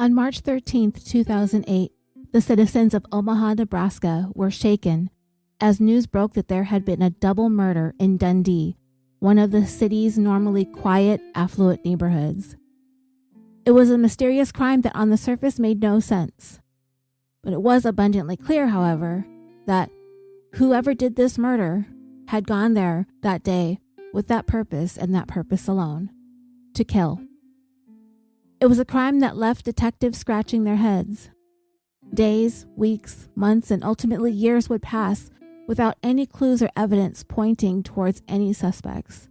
On March 13, 2008, the citizens of Omaha, Nebraska were shaken as news broke that there had been a double murder in Dundee, one of the city's normally quiet, affluent neighborhoods. It was a mysterious crime that on the surface made no sense. But it was abundantly clear, however, that whoever did this murder had gone there that day with that purpose and that purpose alone, to kill. It was a crime that left detectives scratching their heads. Days, weeks, months, and ultimately years would pass without any clues or evidence pointing towards any suspects.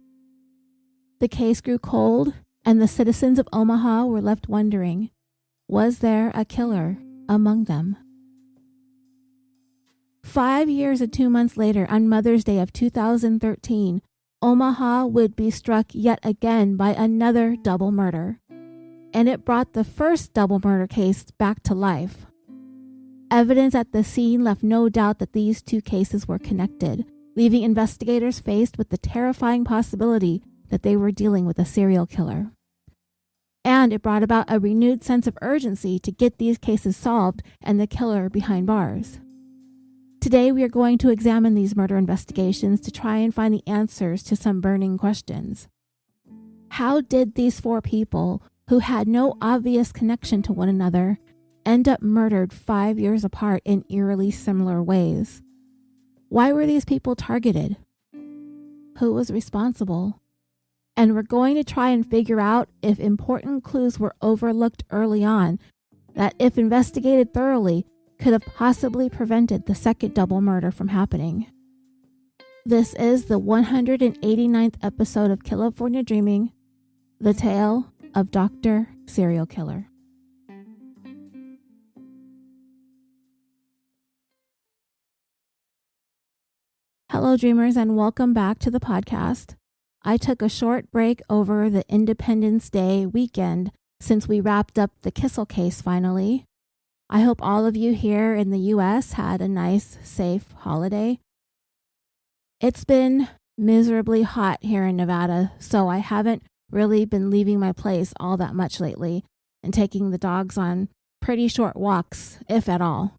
The case grew cold, and the citizens of Omaha were left wondering, was there a killer among them? 5 years and 2 months later, on Mother's Day of 2013, Omaha would be struck yet again by another double murder. And it brought the first double murder case back to life. Evidence at the scene left no doubt that these two cases were connected, leaving investigators faced with the terrifying possibility that they were dealing with a serial killer. And it brought about a renewed sense of urgency to get these cases solved and the killer behind bars. Today, we are going to examine these murder investigations to try and find the answers to some burning questions. How did these four people, who had no obvious connection to one another, end up murdered 5 years apart in eerily similar ways? Why were these people targeted? Who was responsible? And we're going to try and figure out if important clues were overlooked early on that, if investigated thoroughly, could have possibly prevented the second double murder from happening. This is the 189th episode of Killafornia Dreaming, the tale of Dr. Serial Killer. Hello, dreamers, and welcome back to the podcast. I took a short break over the Independence Day weekend since we wrapped up the Kissel case finally. I hope all of you here in the U.S. had a nice, safe holiday. It's been miserably hot here in Nevada, so I haven't really been leaving my place all that much lately and taking the dogs on pretty short walks, if at all.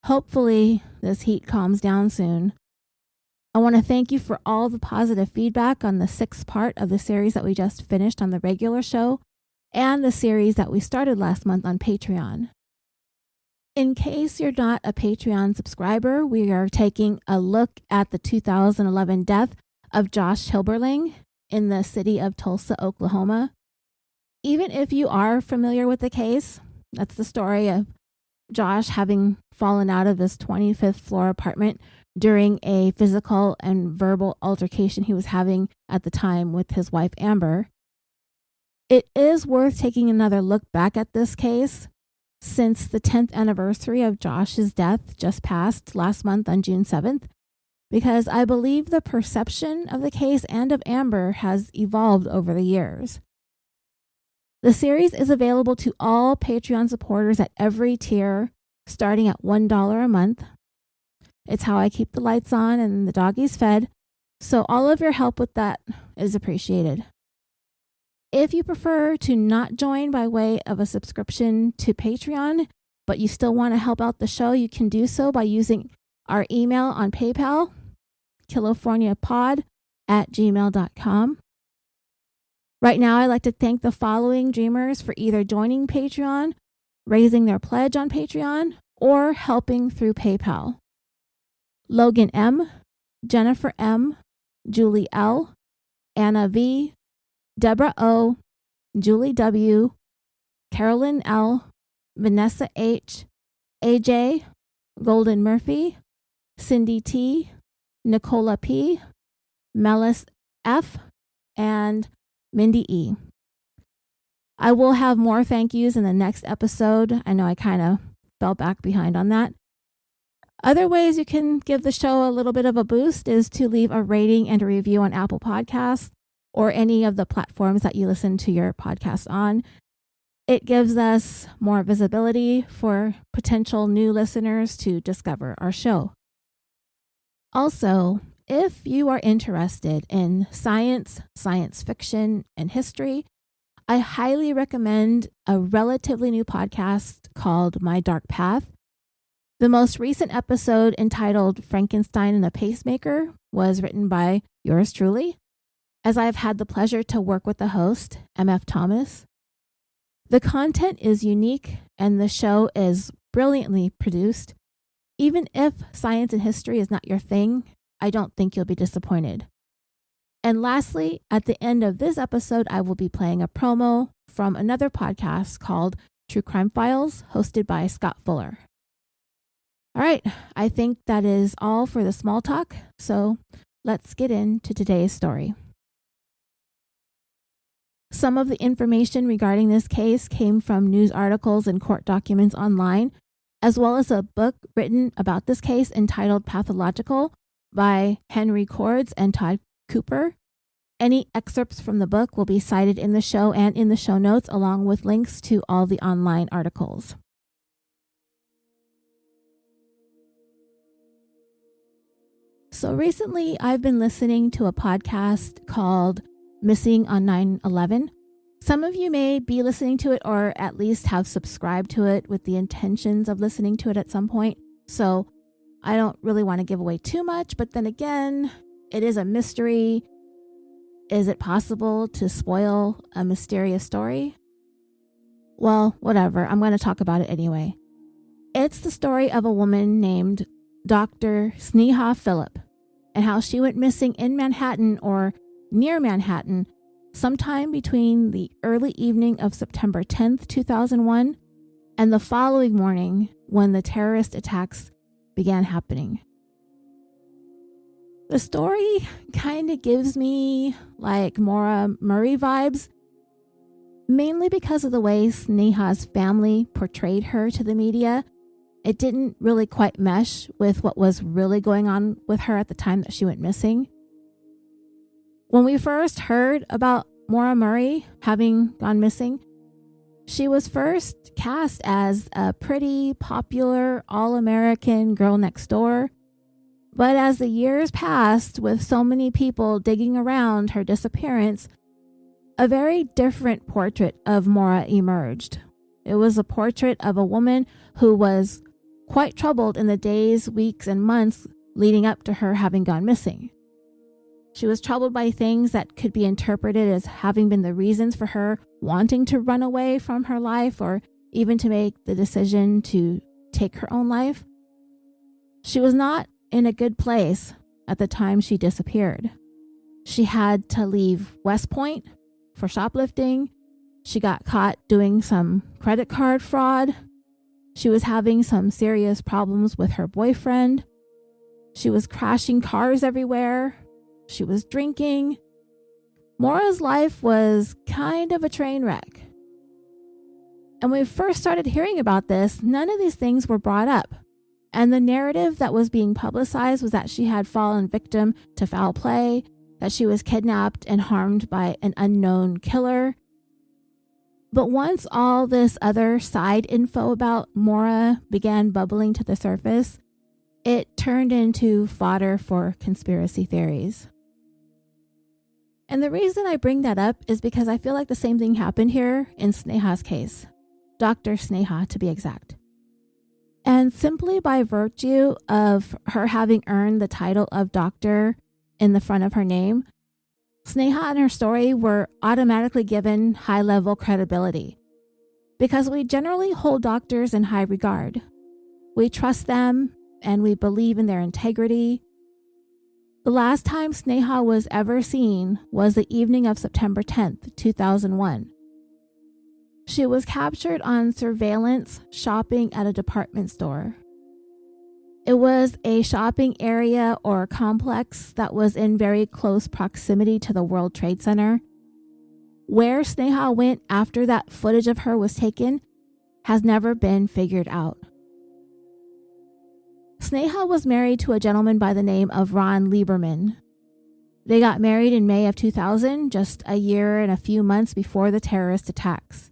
Hopefully, this heat calms down soon. I want to thank you for all the positive feedback on the 6th part of the series that we just finished on the regular show and the series that we started last month on Patreon. In case you're not a Patreon subscriber, we are taking a look at the 2011 death of Josh Hilberling in the city of Tulsa, Oklahoma. Even if you are familiar with the case, that's the story of Josh having fallen out of his 25th floor apartment during a physical and verbal altercation he was having at the time with his wife, Amber. It is worth taking another look back at this case, since the 10th anniversary of Josh's death just passed last month on June 7th, because I believe the perception of the case and of Amber has evolved over the years. The series is available to all Patreon supporters at every tier, starting at $1 a month. It's how I keep the lights on and the doggies fed, so all of your help with that is appreciated. If you prefer to not join by way of a subscription to Patreon, but you still want to help out the show, you can do so by using our email on PayPal, killaforniapod@gmail.com. Right now, I'd like to thank the following dreamers for either joining Patreon, raising their pledge on Patreon, or helping through PayPal. Logan M., Jennifer M., Julie L., Anna V., Deborah O., Julie W., Carolyn L., Vanessa H., AJ, Golden Murphy, Cindy T., Nicola P., Melis F., and Mindy E. I will have more thank yous in the next episode. I know I kind of fell back behind on that. Other ways you can give the show a little bit of a boost is to leave a rating and a review on Apple Podcasts or any of the platforms that you listen to your podcast on. It gives us more visibility for potential new listeners to discover our show. Also, if you are interested in science, science fiction, and history, I highly recommend a relatively new podcast called My Dark Path. The most recent episode, entitled Frankenstein and a Pacemaker, was written by yours truly, as I have had the pleasure to work with the host, MF Thomas. The content is unique and the show is brilliantly produced. Even if science and history is not your thing, I don't think you'll be disappointed. And lastly, at the end of this episode, I will be playing a promo from another podcast called True Crime Files, hosted by Scott Fuller. All right, I think that is all for the small talk, so let's get into today's story. Some of the information regarding this case came from news articles and court documents online, as well as a book written about this case entitled Pathological by Henry Cords and Todd Cooper. Any excerpts from the book will be cited in the show and in the show notes, along with links to all the online articles. So recently, I've been listening to a podcast called Missing on 9/11. Some of you may be listening to it or at least have subscribed to it with the intentions of listening to it at some point. So I don't really want to give away too much, but then again, it is a mystery. Is it possible to spoil a mysterious story? Well, whatever. I'm going to talk about it anyway. It's the story of a woman named Dr. Sneha Phillip and how she went missing in Manhattan or near Manhattan sometime between the early evening of September 10th, 2001 and the following morning when the terrorist attacks began happening. The story kind of gives me like Maura Murray vibes, mainly because of the way Sneha's family portrayed her to the media. It didn't really quite mesh with what was really going on with her at the time that she went missing. When we first heard about Maura Murray having gone missing, she was first cast as a pretty popular all-American girl next door. But as the years passed, with so many people digging around her disappearance, a very different portrait of Maura emerged. It was a portrait of a woman who was quite troubled in the days, weeks, and months leading up to her having gone missing. She was troubled by things that could be interpreted as having been the reasons for her wanting to run away from her life or even to make the decision to take her own life. She was not in a good place at the time she disappeared. She had to leave West Point for shoplifting. She got caught doing some credit card fraud. She was having some serious problems with her boyfriend. She was crashing cars everywhere. She was drinking. Maura's life was kind of a train wreck. And when we first started hearing about this, none of these things were brought up. And the narrative that was being publicized was that she had fallen victim to foul play, that she was kidnapped and harmed by an unknown killer. But once all this other side info about Maura began bubbling to the surface, it turned into fodder for conspiracy theories. And the reason I bring that up is because I feel like the same thing happened here in Sneha's case, Dr. Sneha to be exact. And simply by virtue of her having earned the title of doctor in the front of her name, Sneha and her story were automatically given high-level credibility because we generally hold doctors in high regard. We trust them and we believe in their integrity. The last time Sneha was ever seen was the evening of September 10th, 2001. She was captured on surveillance shopping at a department store. It was a shopping area or complex that was in very close proximity to the World Trade Center. Where Sneha went after that footage of her was taken has never been figured out. Sneha was married to a gentleman by the name of Ron Lieberman. They got married in May of 2000, just a year and a few months before the terrorist attacks.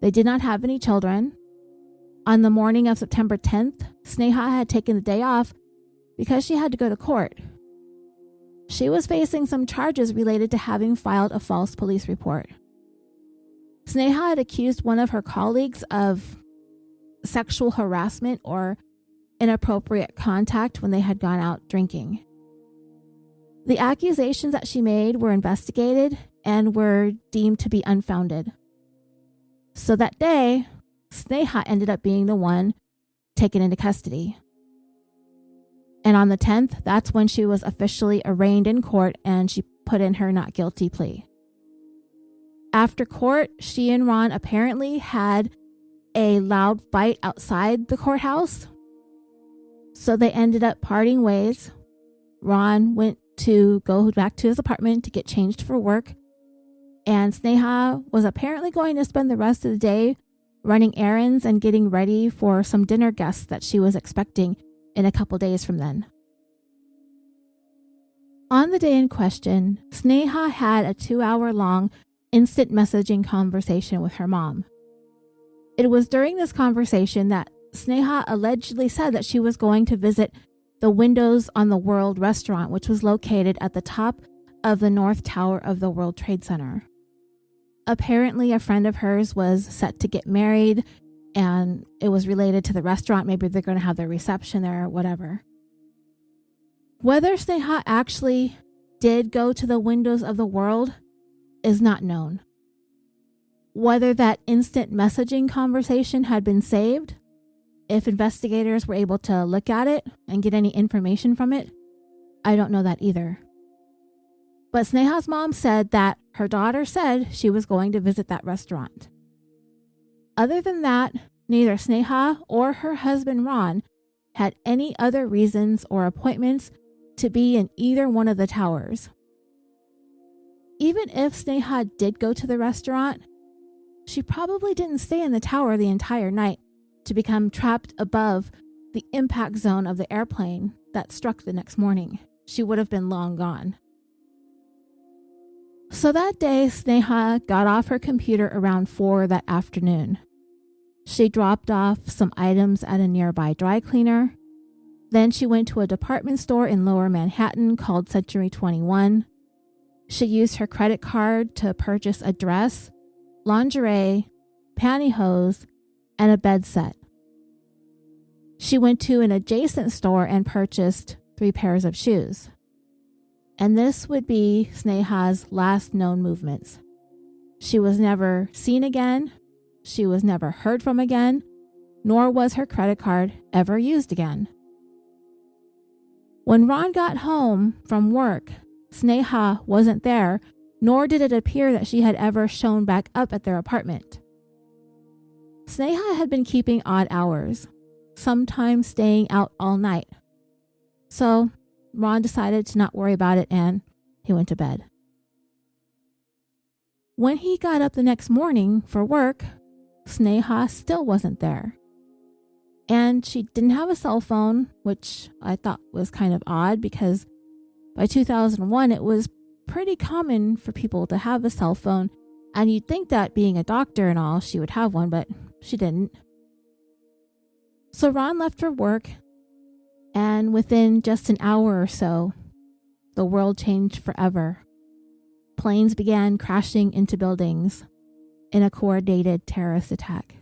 They did not have any children. On the morning of September 10th, Sneha had taken the day off because she had to go to court. She was facing some charges related to having filed a false police report. Sneha had accused one of her colleagues of sexual harassment or inappropriate contact when they had gone out drinking. The accusations that she made were investigated and were deemed to be unfounded. So that day, Sneha ended up being the one taken into custody. And on the 10th, that's when she was officially arraigned in court and she put in her not guilty plea. After court, she and Ron apparently had a loud fight outside the courthouse. So they ended up parting ways. Ron went to go back to his apartment to get changed for work. And Sneha was apparently going to spend the rest of the day running errands and getting ready for some dinner guests that she was expecting in a couple days from then. On the day in question, Sneha had a 2-hour-long instant messaging conversation with her mom. It was during this conversation that Sneha allegedly said that she was going to visit the Windows on the World restaurant, which was located at the top of the North Tower of the World Trade Center. Apparently, a friend of hers was set to get married, and it was related to the restaurant. Maybe they're going to have their reception there or whatever. Whether Sneha actually did go to the Windows of the World is not known. Whether that instant messaging conversation had been saved, if investigators were able to look at it and get any information from it, I don't know that either. But Sneha's mom said that her daughter said she was going to visit that restaurant. Other than that, neither Sneha or her husband Ron had any other reasons or appointments to be in either one of the towers. Even if Sneha did go to the restaurant, she probably didn't stay in the tower the entire night to become trapped above the impact zone of the airplane that struck the next morning. She would have been long gone. So that day, Sneha got off her computer around 4 that afternoon. She dropped off some items at a nearby dry cleaner. Then she went to a department store in Lower Manhattan called Century 21. She used her credit card to purchase a dress, lingerie, pantyhose, and a bed set. She went to an adjacent store and purchased 3 pairs of shoes. And this would be Sneha's last known movements. She was never seen again, she was never heard from again, nor was her credit card ever used again. When Ron got home from work, Sneha wasn't there, nor did it appear that she had ever shown back up at their apartment. Sneha had been keeping odd hours, sometimes staying out all night. So Ron decided to not worry about it and he went to bed. When he got up the next morning for work, Sneha still wasn't there. And she didn't have a cell phone, which I thought was kind of odd because by 2001, it was pretty common for people to have a cell phone. And you'd think that being a doctor and all, she would have one, but she didn't. So Ron left for work, and within just an hour or so, the world changed forever. Planes began crashing into buildings in a coordinated terrorist attack.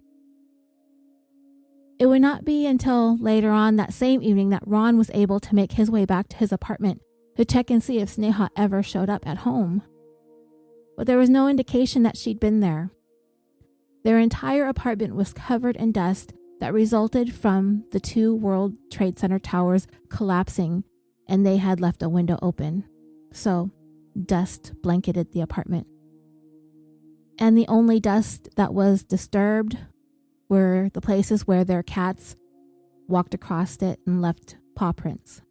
It would not be until later on that same evening that Ron was able to make his way back to his apartment to check and see if Sneha ever showed up at home. But there was no indication that she'd been there. Their entire apartment was covered in dust that resulted from the 2 World Trade Center towers collapsing, and they had left a window open. So dust blanketed the apartment. And the only dust that was disturbed were the places where their cats walked across it and left paw prints.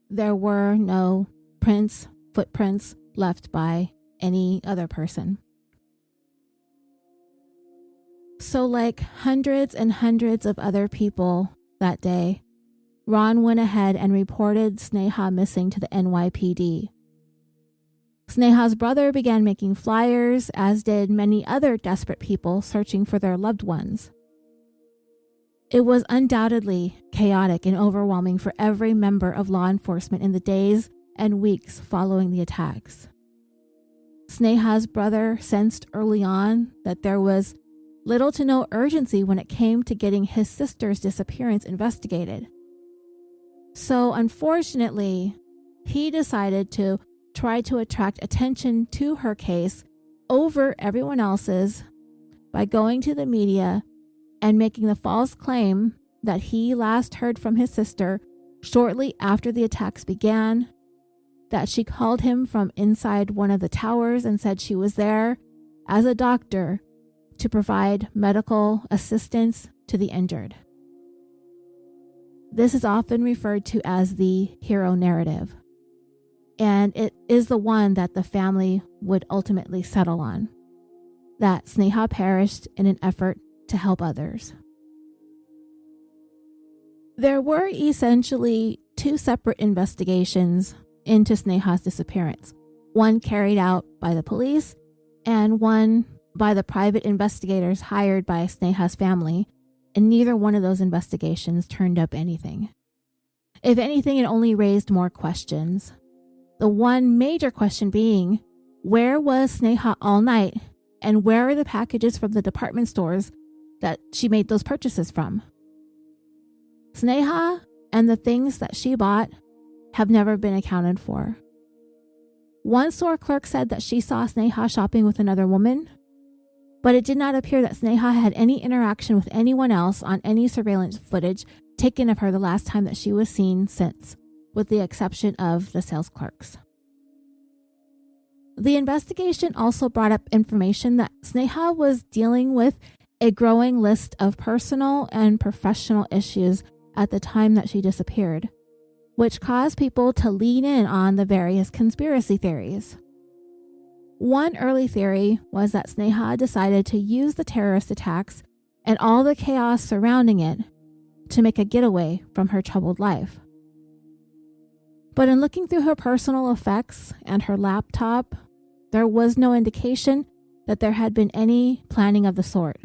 There were no footprints left by any other person. So like hundreds and hundreds of other people that day, Ron went ahead and reported Sneha missing to the NYPD. Sneha's brother began making flyers, as did many other desperate people searching for their loved ones. It was undoubtedly chaotic and overwhelming for every member of law enforcement in the days and weeks following the attacks. Sneha's brother sensed early on that there was little to no urgency when it came to getting his sister's disappearance investigated. So unfortunately, he decided to try to attract attention to her case over everyone else's by going to the media and making the false claim that he last heard from his sister shortly after the attacks began, that she called him from inside one of the towers and said she was there as a doctor to provide medical assistance to the injured. This is often referred to as the hero narrative, and it is the one that the family would ultimately settle on, that Sneha perished in an effort to help others. There were essentially two separate investigations into Sneha's disappearance, one carried out by the police and one by the private investigators hired by Sneha's family, and neither one of those investigations turned up anything. If anything, it only raised more questions. The one major question being, where was Sneha all night, and where are the packages from the department stores that she made those purchases from? Sneha and the things that she bought have never been accounted for. One store clerk said that she saw Sneha shopping with another woman, but it did not appear that Sneha had any interaction with anyone else on any surveillance footage taken of her the last time that she was seen since, with the exception of the sales clerks. The investigation also brought up information that Sneha was dealing with a growing list of personal and professional issues at the time that she disappeared, which caused people to lean in on the various conspiracy theories. One early theory was that Sneha decided to use the terrorist attacks and all the chaos surrounding it to make a getaway from her troubled life. But in looking through her personal effects and her laptop, there was no indication that there had been any planning of the sort.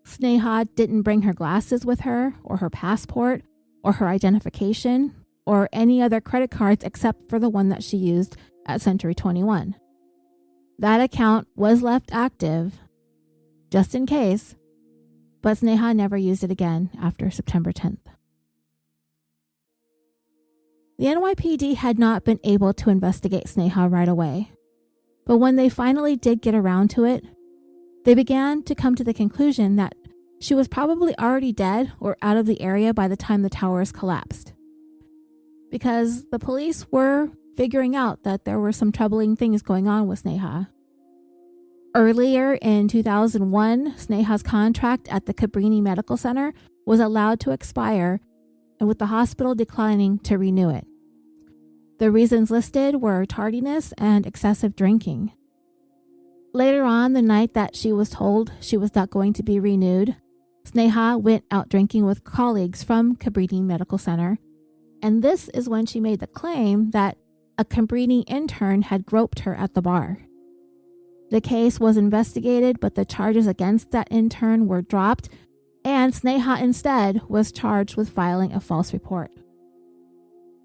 Sneha didn't bring her glasses with her, or her passport, or her identification, or any other credit cards except for the one that she used at Century 21. That account was left active, just in case, but Sneha never used it again after September 10th. The NYPD had not been able to investigate Sneha right away, but when they finally did get around to it, they began to come to the conclusion that she was probably already dead or out of the area by the time the towers collapsed, because the police were figuring out that there were some troubling things going on with Sneha. Earlier in 2001, Sneha's contract at the Cabrini Medical Center was allowed to expire, and with the hospital declining to renew it. The reasons listed were tardiness and excessive drinking. Later on, the night that she was told she was not going to be renewed, Sneha went out drinking with colleagues from Cabrini Medical Center, and this is when she made the claim that a Cabrini intern had groped her at the bar. The case was investigated, but the charges against that intern were dropped, and Sneha instead was charged with filing a false report.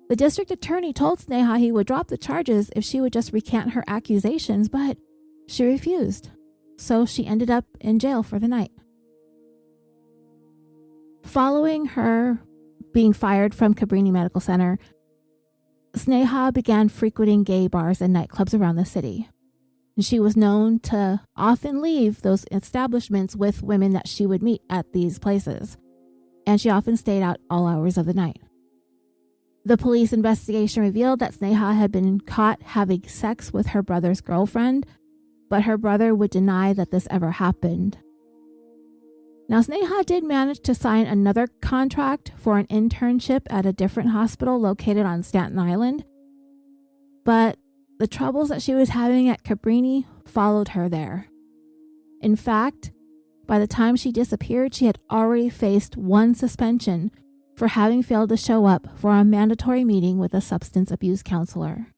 The district attorney told Sneha he would drop the charges if she would just recant her accusations, but she refused, so she ended up in jail for the night. Following her being fired from Cabrini Medical Center, Sneha began frequenting gay bars and nightclubs around the city. She was known to often leave those establishments with women that she would meet at these places, and she often stayed out all hours of the night. The police investigation revealed that Sneha had been caught having sex with her brother's girlfriend, but her brother would deny that this ever happened. Now, Sneha did manage to sign another contract for an internship at a different hospital located on Staten Island, but the troubles that she was having at Cabrini followed her there. In fact, by the time she disappeared, she had already faced one suspension for having failed to show up for a mandatory meeting with a substance abuse counselor.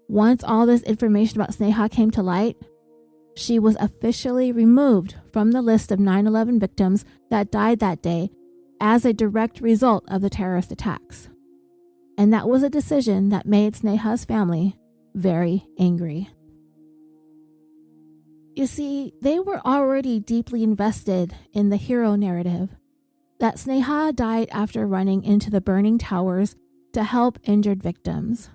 Once all this information about Sneha came to light, she was officially removed from the list of 9/11 victims that died that day as a direct result of the terrorist attacks. And that was a decision that made Sneha's family very angry. You see, they were already deeply invested in the hero narrative that Sneha died after running into the burning towers to help injured victims.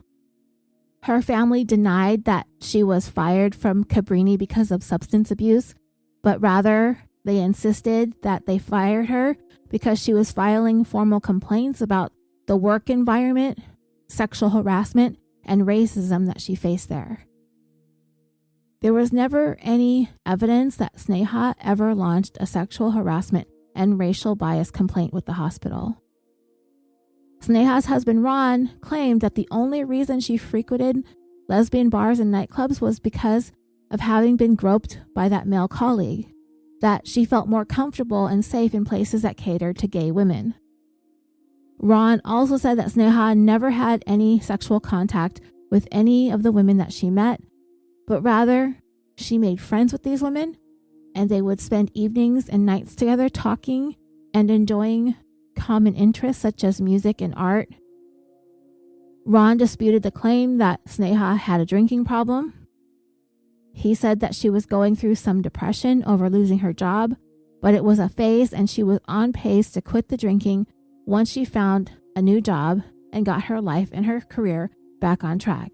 Her family denied that she was fired from Cabrini because of substance abuse, but rather they insisted that they fired her because she was filing formal complaints about the work environment, sexual harassment, and racism that she faced there. There was never any evidence that Sneha ever launched a sexual harassment and racial bias complaint with the hospital. Sneha's husband Ron claimed that the only reason she frequented lesbian bars and nightclubs was because of having been groped by that male colleague, that she felt more comfortable and safe in places that catered to gay women. Ron also said that Sneha never had any sexual contact with any of the women that she met, but rather she made friends with these women and they would spend evenings and nights together talking and enjoying common interests such as music and art. Ron disputed the claim that Sneha had a drinking problem. He said that she was going through some depression over losing her job, but it was a phase and she was on pace to quit the drinking once she found a new job and got her life and her career back on track.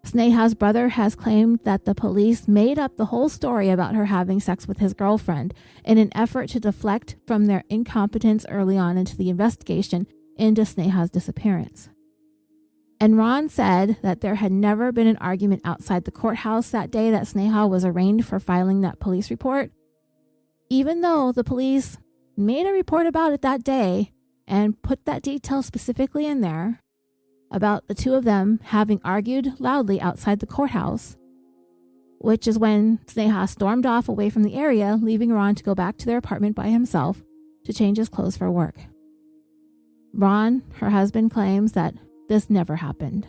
Sneha's brother has claimed that the police made up the whole story about her having sex with his girlfriend in an effort to deflect from their incompetence early on into the investigation into Sneha's disappearance. And Ron said that there had never been an argument outside the courthouse that day that Sneha was arraigned for filing that police report, even though the police made a report about it that day and put that detail specifically in there about the two of them having argued loudly outside the courthouse, which is when Sneha stormed off away from the area, leaving Ron to go back to their apartment by himself to change his clothes for work. Ron, her husband, claims that this never happened.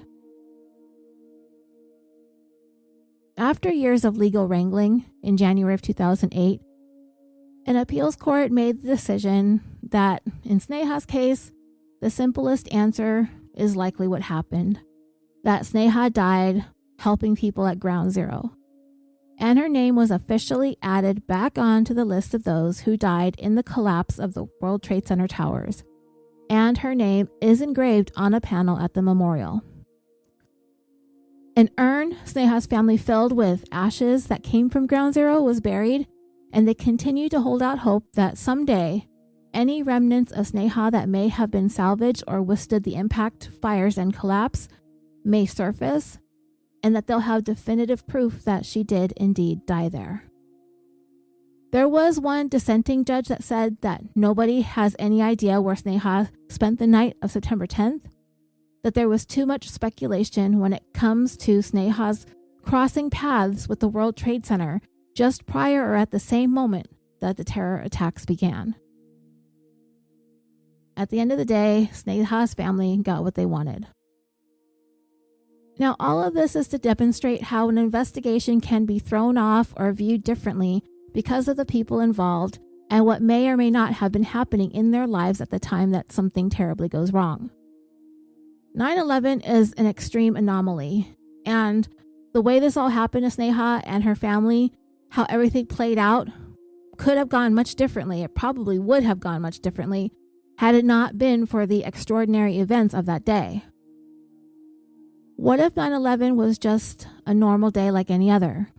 After years of legal wrangling, in January of 2008, an appeals court made the decision that in Sneha's case, the simplest answer is likely what happened, that Sneha died helping people at Ground Zero, and her name was officially added back onto the list of those who died in the collapse of the World Trade Center towers, and her name is engraved on a panel at the memorial. An urn Sneha's family filled with ashes that came from Ground Zero was buried, and they continue to hold out hope that someday any remnants of Sneha that may have been salvaged or withstood the impact, fires, and collapse may surface, and that they'll have definitive proof that she did indeed die there. There was one dissenting judge that said that nobody has any idea where Sneha spent the night of September 10th, that there was too much speculation when it comes to Sneha's crossing paths with the World Trade Center just prior or at the same moment that the terror attacks began. At the end of the day, Sneha's family got what they wanted. Now, all of this is to demonstrate how an investigation can be thrown off or viewed differently because of the people involved and what may or may not have been happening in their lives at the time that something terribly goes wrong. 9/11 is an extreme anomaly, and the way this all happened to Sneha and her family, how everything played out, could have gone much differently. It probably would have gone much differently had it not been for the extraordinary events of that day. What if 9/11 was just a normal day like any other?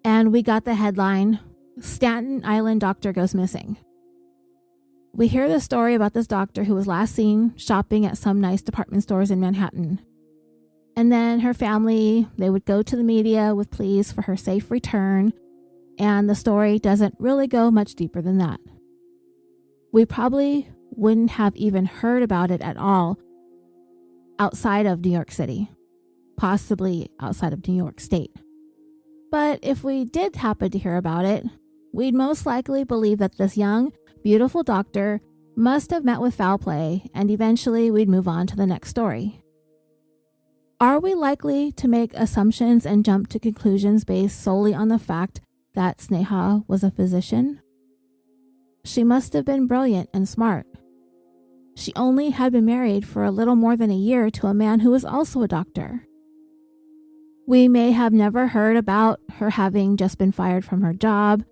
And we got the headline, Staten Island doctor goes missing. We hear the story about this doctor who was last seen shopping at some nice department stores in Manhattan. And then her family, they would go to the media with pleas for her safe return, and the story doesn't really go much deeper than that. We probably wouldn't have even heard about it at all outside of New York City, possibly outside of New York State. But if we did happen to hear about it, we'd most likely believe that this young, beautiful doctor must have met with foul play, and eventually we'd move on to the next story. Are we likely to make assumptions and jump to conclusions based solely on the fact that Sneha was a physician? She must have been brilliant and smart. she only had been married for a little more than a year to a man who was also a doctor. We may have never heard about her having just been fired from her job,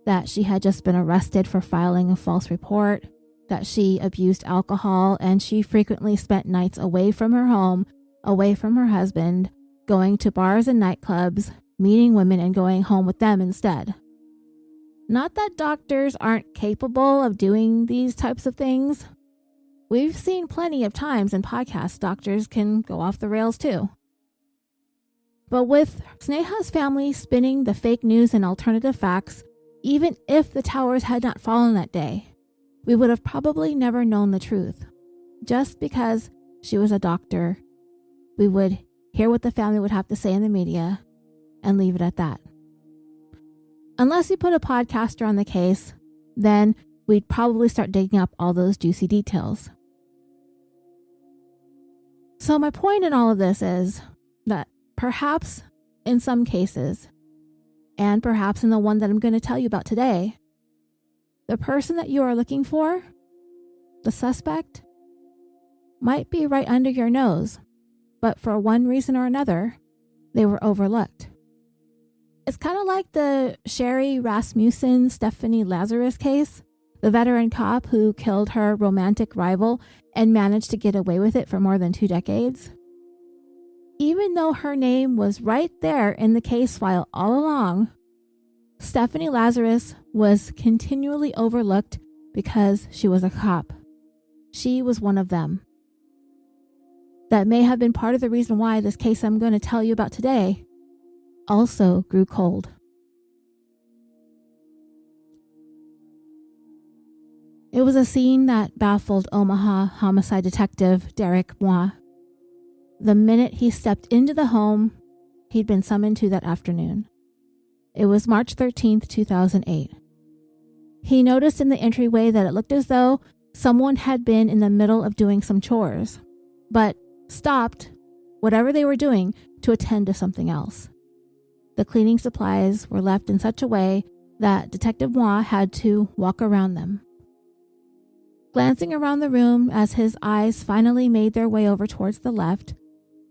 that she had just been arrested for filing a false report, that she abused alcohol, and she frequently spent nights away from her home, away from her husband, going to bars and nightclubs, meeting women and going home with them instead. Not that doctors aren't capable of doing these types of things. We've seen plenty of times in podcasts doctors can go off the rails too. But with Sneha's family spinning the fake news and alternative facts, even if the towers had not fallen that day, we would have probably never known the truth. Just because she was a doctor, we would hear what the family would have to say in the media and leave it at that. Unless you put a podcaster on the case, then we'd probably start digging up all those juicy details. So my point in all of this is that perhaps in some cases, and perhaps in the one that I'm going to tell you about today, the person that you are looking for, the suspect, might be right under your nose, but for one reason or another, they were overlooked. It's kind of like the Sherry Rasmussen Stephanie Lazarus case, the veteran cop who killed her romantic rival and managed to get away with it for more than 2 decades. Even though her name was right there in the case file all along, Stephanie Lazarus was continually overlooked because she was a cop. She was one of them. That may have been part of the reason why this case I'm going to tell you about today also grew cold. It was a scene that baffled Omaha homicide detective Derek Moi. The minute he stepped into the home he'd been summoned to that afternoon. It was March 13th, 2008. He noticed in the entryway that it looked as though someone had been in the middle of doing some chores, but stopped whatever they were doing to attend to something else. The cleaning supplies were left in such a way that Detective Moi had to walk around them. Glancing around the room as his eyes finally made their way over towards the left,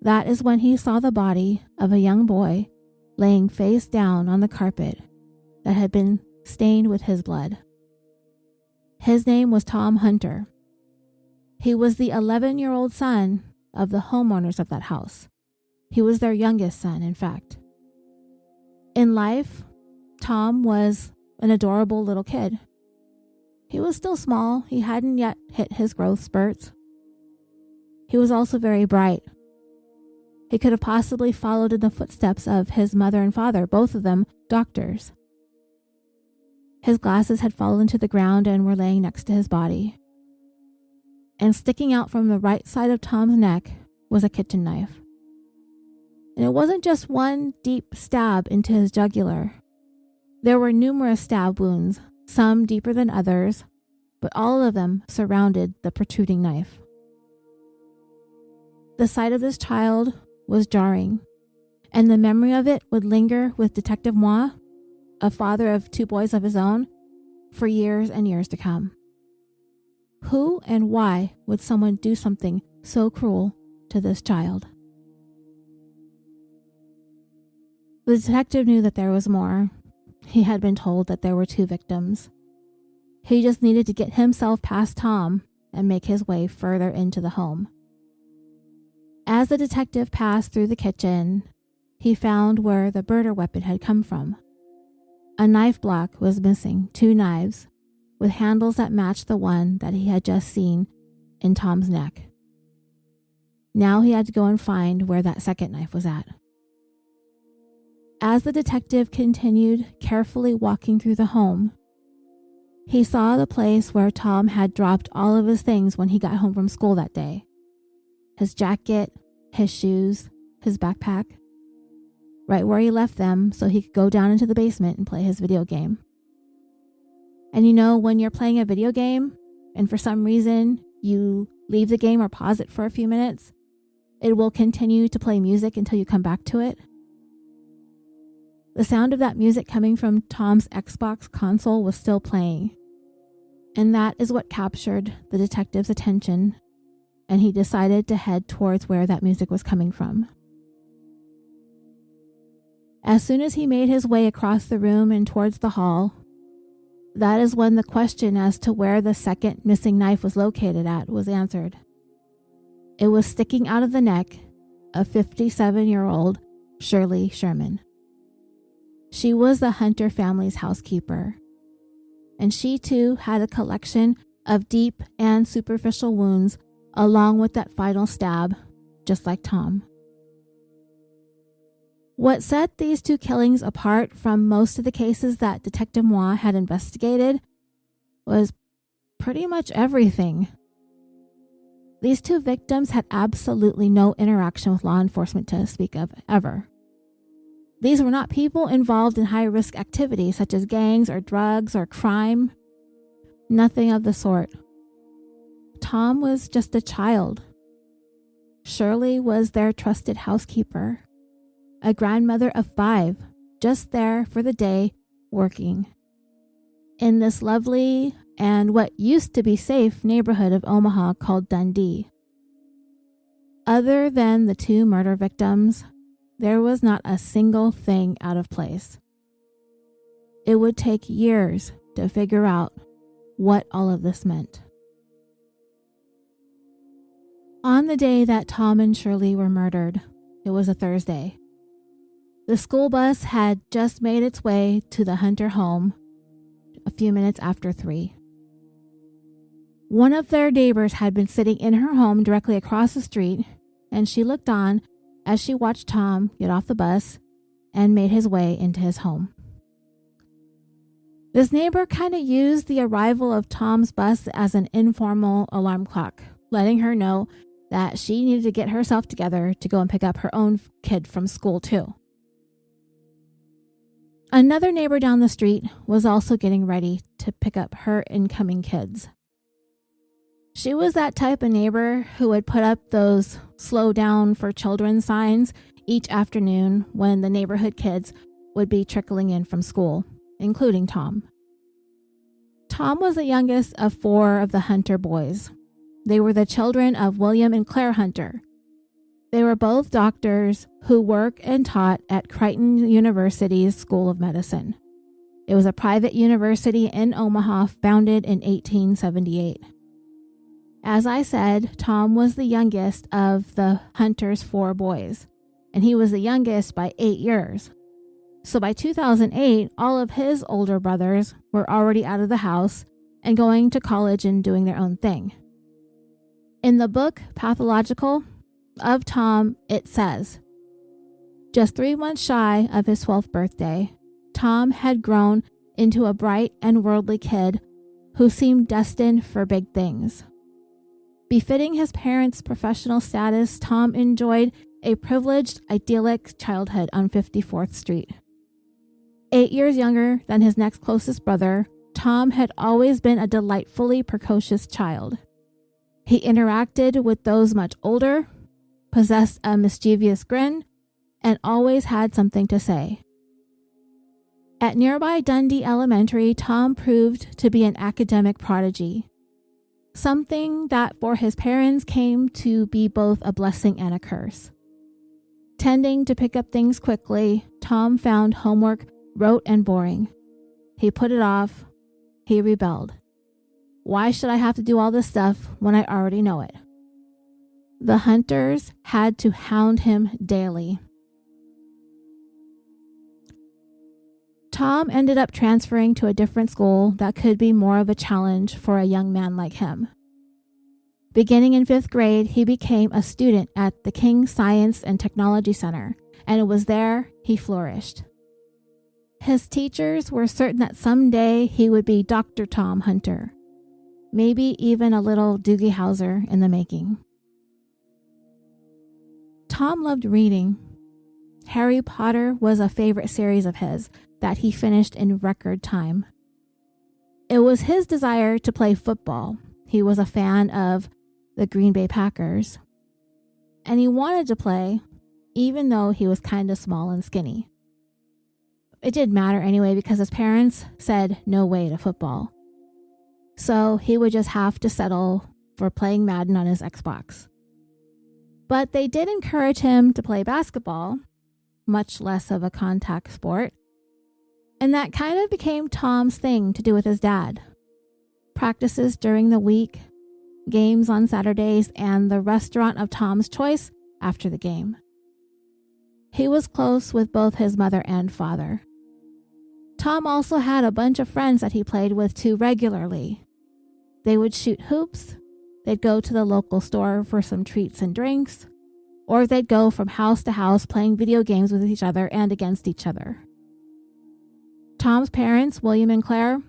that is when he saw the body of a young boy laying face down on the carpet that had been stained with his blood. His name was Tom Hunter. He was the 11-year-old son of the homeowners of that house. He was their youngest son, in fact. In life, Tom was an adorable little kid. He was still small. He hadn't yet hit his growth spurts. He was also very bright. He could have possibly followed in the footsteps of his mother and father, both of them doctors. His glasses had fallen to the ground and were laying next to his body. And sticking out from the right side of Tom's neck was a kitchen knife. And it wasn't just one deep stab into his jugular. There were numerous stab wounds, some deeper than others, but all of them surrounded the protruding knife. The sight of this child was jarring, and the memory of it would linger with Detective Moi, a father of 2 boys of his own, for years and years to come. Who and why would someone do something so cruel to this child? The detective knew that there was more. He had been told that there were 2 victims. He just needed to get himself past Tom and make his way further into the home. As the detective passed through the kitchen, he found where the murder weapon had come from. A knife block was missing, 2 knives, with handles that matched the one that he had just seen in Tom's neck. Now he had to go and find where that second knife was at. As the detective continued carefully walking through the home, he saw the place where Tom had dropped all of his things when he got home from school that day. His jacket, his shoes, his backpack, right where he left them so he could go down into the basement and play his video game. And you know, when you're playing a video game and for some reason you leave the game or pause it for a few minutes, it will continue to play music until you come back to it. The sound of that music coming from Tom's Xbox console was still playing. And that is what captured the detective's attention, and he decided to head towards where that music was coming from. As soon as he made his way across the room and towards the hall, that is when the question as to where the second missing knife was located at was answered. It was sticking out of the neck of 57-year-old Shirley Sherman. She was the Hunter family's housekeeper, and she too had a collection of deep and superficial wounds along with that final stab, just like Tom. What set these two killings apart from most of the cases that Detective Moi had investigated was pretty much everything. These two victims had absolutely no interaction with law enforcement to speak of, ever. These were not people involved in high-risk activities such as gangs or drugs or crime. Nothing of the sort. Tom was just a child. Shirley was their trusted housekeeper, a grandmother of 5, just there for the day, working in this lovely and what used to be safe neighborhood of Omaha called Dundee. Other than the 2 murder victims, there was not a single thing out of place. It would take years to figure out what all of this meant. On the day that Tom and Shirley were murdered, it was a Thursday. The school bus had just made its way to the Hunter home a few minutes after 3. One of their neighbors had been sitting in her home directly across the street, and she looked on as she watched Tom get off the bus and made his way into his home. This neighbor kind of used the arrival of Tom's bus as an informal alarm clock, letting her know that she needed to get herself together to go and pick up her own kid from school too. Another neighbor down the street was also getting ready to pick up her incoming kids. She was that type of neighbor who would put up those slow down for children signs each afternoon when the neighborhood kids would be trickling in from school, including Tom. Tom was the youngest of 4 of the Hunter boys. They were the children of William and Claire Hunter. They were both doctors who worked and taught at Creighton University's School of Medicine. It was a private university in Omaha founded in 1878. As I said, Tom was the youngest of the Hunter's 4 boys, and he was the youngest by 8 years. So by 2008, all of his older brothers were already out of the house and going to college and doing their own thing. In the book, Pathological, of Tom, it says, just 3 months shy of his 12th birthday, Tom had grown into a bright and worldly kid who seemed destined for big things. Befitting his parents' professional status, Tom enjoyed a privileged, idyllic childhood on 54th Street. 8 years younger than his next closest brother, Tom had always been a delightfully precocious child. He interacted with those much older, possessed a mischievous grin, and always had something to say. At nearby Dundee Elementary, Tom proved to be an academic prodigy, something that for his parents came to be both a blessing and a curse. Tending to pick up things quickly, Tom found homework rote and boring. He put it off. He rebelled. Why should I have to do all this stuff when I already know it? The Hunters had to hound him daily. Tom ended up transferring to a different school that could be more of a challenge for a young man like him. Beginning in 5th grade, he became a student at the King Science and Technology Center, and it was there he flourished. His teachers were certain that someday he would be Dr. Tom Hunter, maybe even a little Doogie Howser in the making. Tom loved reading. Harry Potter was a favorite series of his that he finished in record time. It was his desire to play football. He was a fan of the Green Bay Packers, and he wanted to play even though he was kind of small and skinny. It didn't matter anyway because his parents said no way to football. so he would just have to settle for playing Madden on his Xbox. But they did encourage him to play basketball, much less of a contact sport, and that kind of became Tom's thing to do with his dad. Practices during the week, games on Saturdays, and the restaurant of Tom's choice after the game. He was close with both his mother and father. Tom also had a bunch of friends that he played with too regularly. They would shoot hoops, they'd go to the local store for some treats and drinks, or they'd go from house to house playing video games with each other and against each other. Tom's parents, William and Claire,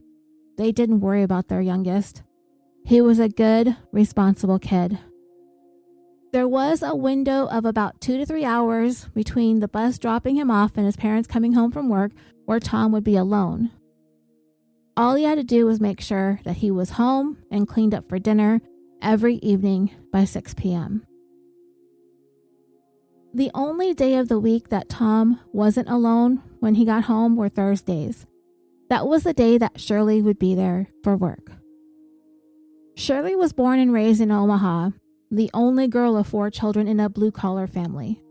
they didn't worry about their youngest. He was a good, responsible kid. There was a window of about 2 to 3 hours between the bus dropping him off and his parents coming home from work where Tom would be alone. All he had to do was make sure that he was home and cleaned up for dinner every evening by 6 p.m. The only day of the week that Tom wasn't alone when he got home were Thursdays. That was the day that Shirley would be there for work. Shirley was born and raised in Omaha, the only girl of 4 children in a blue-collar family.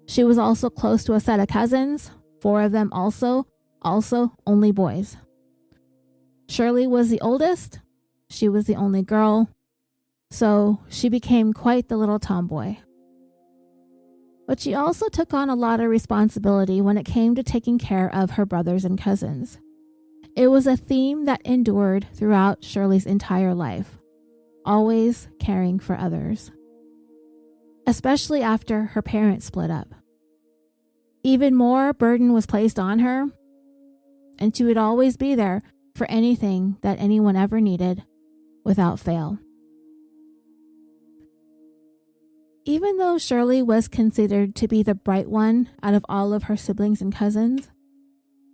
She was also close to a set of cousins, 4 of them also only boys. Shirley was the oldest, she was the only girl, so she became quite the little tomboy. But she also took on a lot of responsibility when it came to taking care of her brothers and cousins. It was a theme that endured throughout Shirley's entire life, always caring for others, especially after her parents split up. Even more burden was placed on her, and she would always be there for anything that anyone ever needed, without fail. Even though Shirley was considered to be the bright one out of all of her siblings and cousins,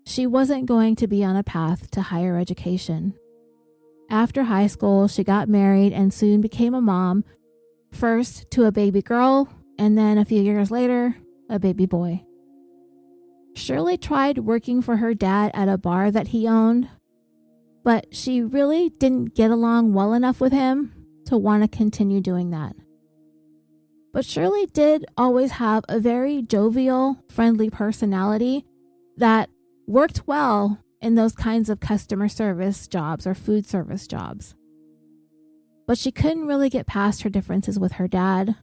she wasn't going to be on a path to higher education. After high school, she got married and soon became a mom, first to a baby girl, and then a few years later, a baby boy. Shirley tried working for her dad at a bar that he owned, but she really didn't get along well enough with him to want to continue doing that. But Shirley did always have a very jovial, friendly personality that worked well in those kinds of customer service jobs or food service jobs. But she couldn't really get past her differences with her dad,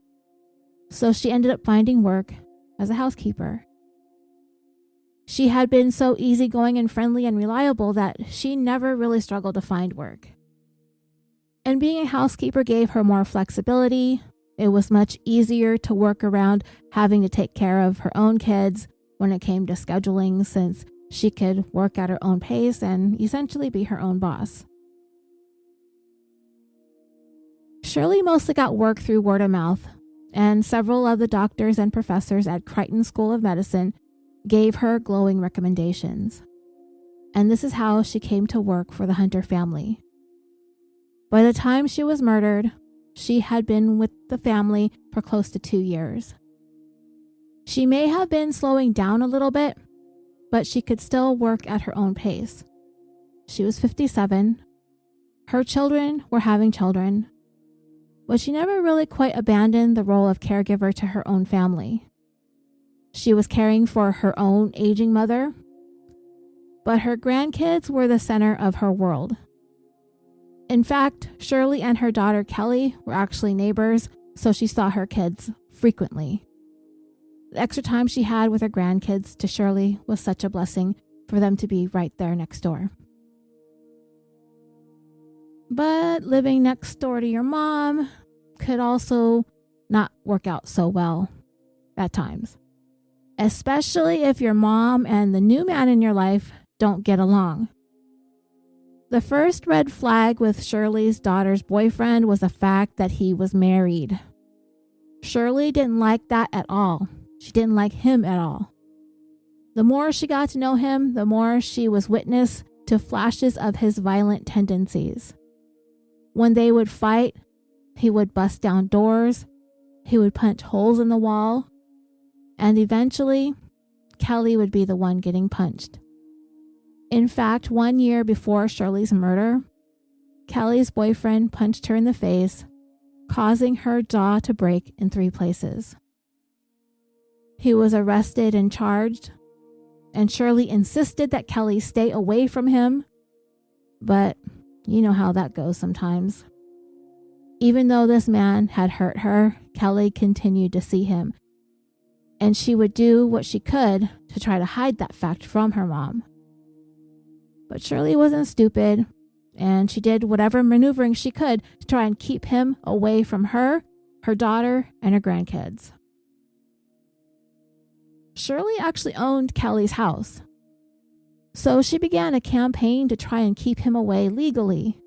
so she ended up finding work as a housekeeper. She had been so easygoing and friendly and reliable that she never really struggled to find work. And being a housekeeper gave her more flexibility. It was much easier to work around having to take care of her own kids when it came to scheduling, since she could work at her own pace and essentially be her own boss. Shirley mostly got work through word of mouth, and several of the doctors and professors at Crichton School of Medicine gave her glowing recommendations. And this is how she came to work for the Hunter family. By the time she was murdered, she had been with the family for close to 2 years. She may have been slowing down a little bit, but she could still work at her own pace. She was 57. Her children were having children, but she never really quite abandoned the role of caregiver to her own family. She was caring for her own aging mother, but her grandkids were the center of her world. In fact, Shirley and her daughter Kelly were actually neighbors, so she saw her kids frequently. The extra time she had with her grandkids to Shirley was such a blessing for them to be right there next door. But living next door to your mom could also not work out so well at times, especially if your mom and the new man in your life don't get along. The first red flag with Shirley's daughter's boyfriend was the fact that he was married. Shirley didn't like that at all. She didn't like him at all. The more she got to know him, the more she was witness to flashes of his violent tendencies. When they would fight, he would bust down doors, he would punch holes in the wall, and eventually, Kelly would be the one getting punched. In fact, 1 year before Shirley's murder, Kelly's boyfriend punched her in the face, causing her jaw to break in 3 places. He was arrested and charged, and Shirley insisted that Kelly stay away from him, but you know how that goes sometimes. Even though this man had hurt her, Kelly continued to see him, and she would do what she could to try to hide that fact from her mom. But Shirley wasn't stupid, and she did whatever maneuvering she could to try and keep him away from her, her daughter, and her grandkids. Shirley actually owned Kelly's house, so she began a campaign to try and keep him away legally.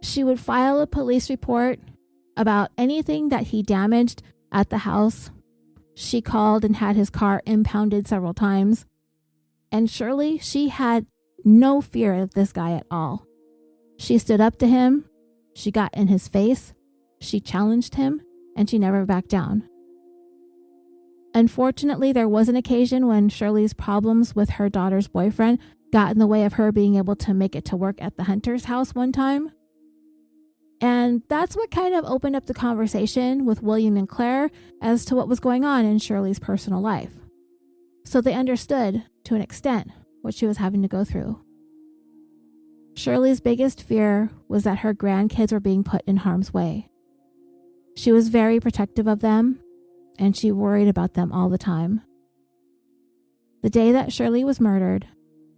She would file a police report about anything that he damaged at the house. She called and had his car impounded several times. And Shirley, she had no fear of this guy at all. She stood up to him, she got in his face, she challenged him, and she never backed down. Unfortunately, there was an occasion when Shirley's problems with her daughter's boyfriend got in the way of her being able to make it to work at the Hunter's house one time. And that's what kind of opened up the conversation with William and Claire as to what was going on in Shirley's personal life. So they understood, to an extent, what she was having to go through. Shirley's biggest fear was that her grandkids were being put in harm's way. She was very protective of them, and she worried about them all the time. The day that Shirley was murdered,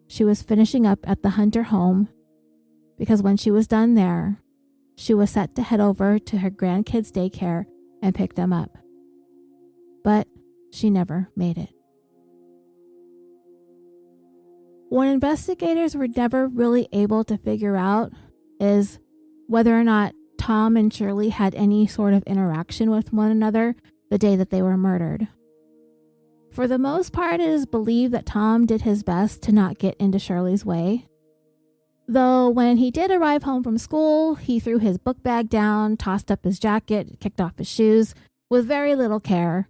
she was finishing up at the Hunter home because when she was done there, she was set to head over to her grandkids' daycare and pick them up. But she never made it. What investigators were never really able to figure out is whether or not Tom and Shirley had any sort of interaction with one another the day that they were murdered. For the most part, it is believed that Tom did his best to not get into Shirley's way. Though when he did arrive home from school, he threw his book bag down, tossed up his jacket, kicked off his shoes with very little care.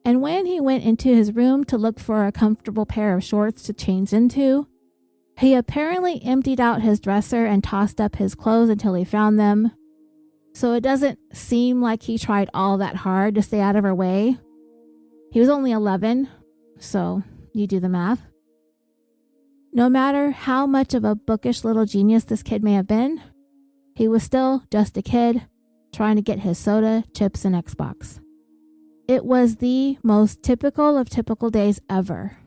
And when he went into his room to look for a comfortable pair of shorts to change into, he apparently emptied out his dresser and tossed up his clothes until he found them. So it doesn't seem like he tried all that hard to stay out of her way. He was only 11, so you do the math. No matter how much of a bookish little genius this kid may have been, he was still just a kid trying to get his soda, chips, and Xbox. It was the most typical of typical days ever,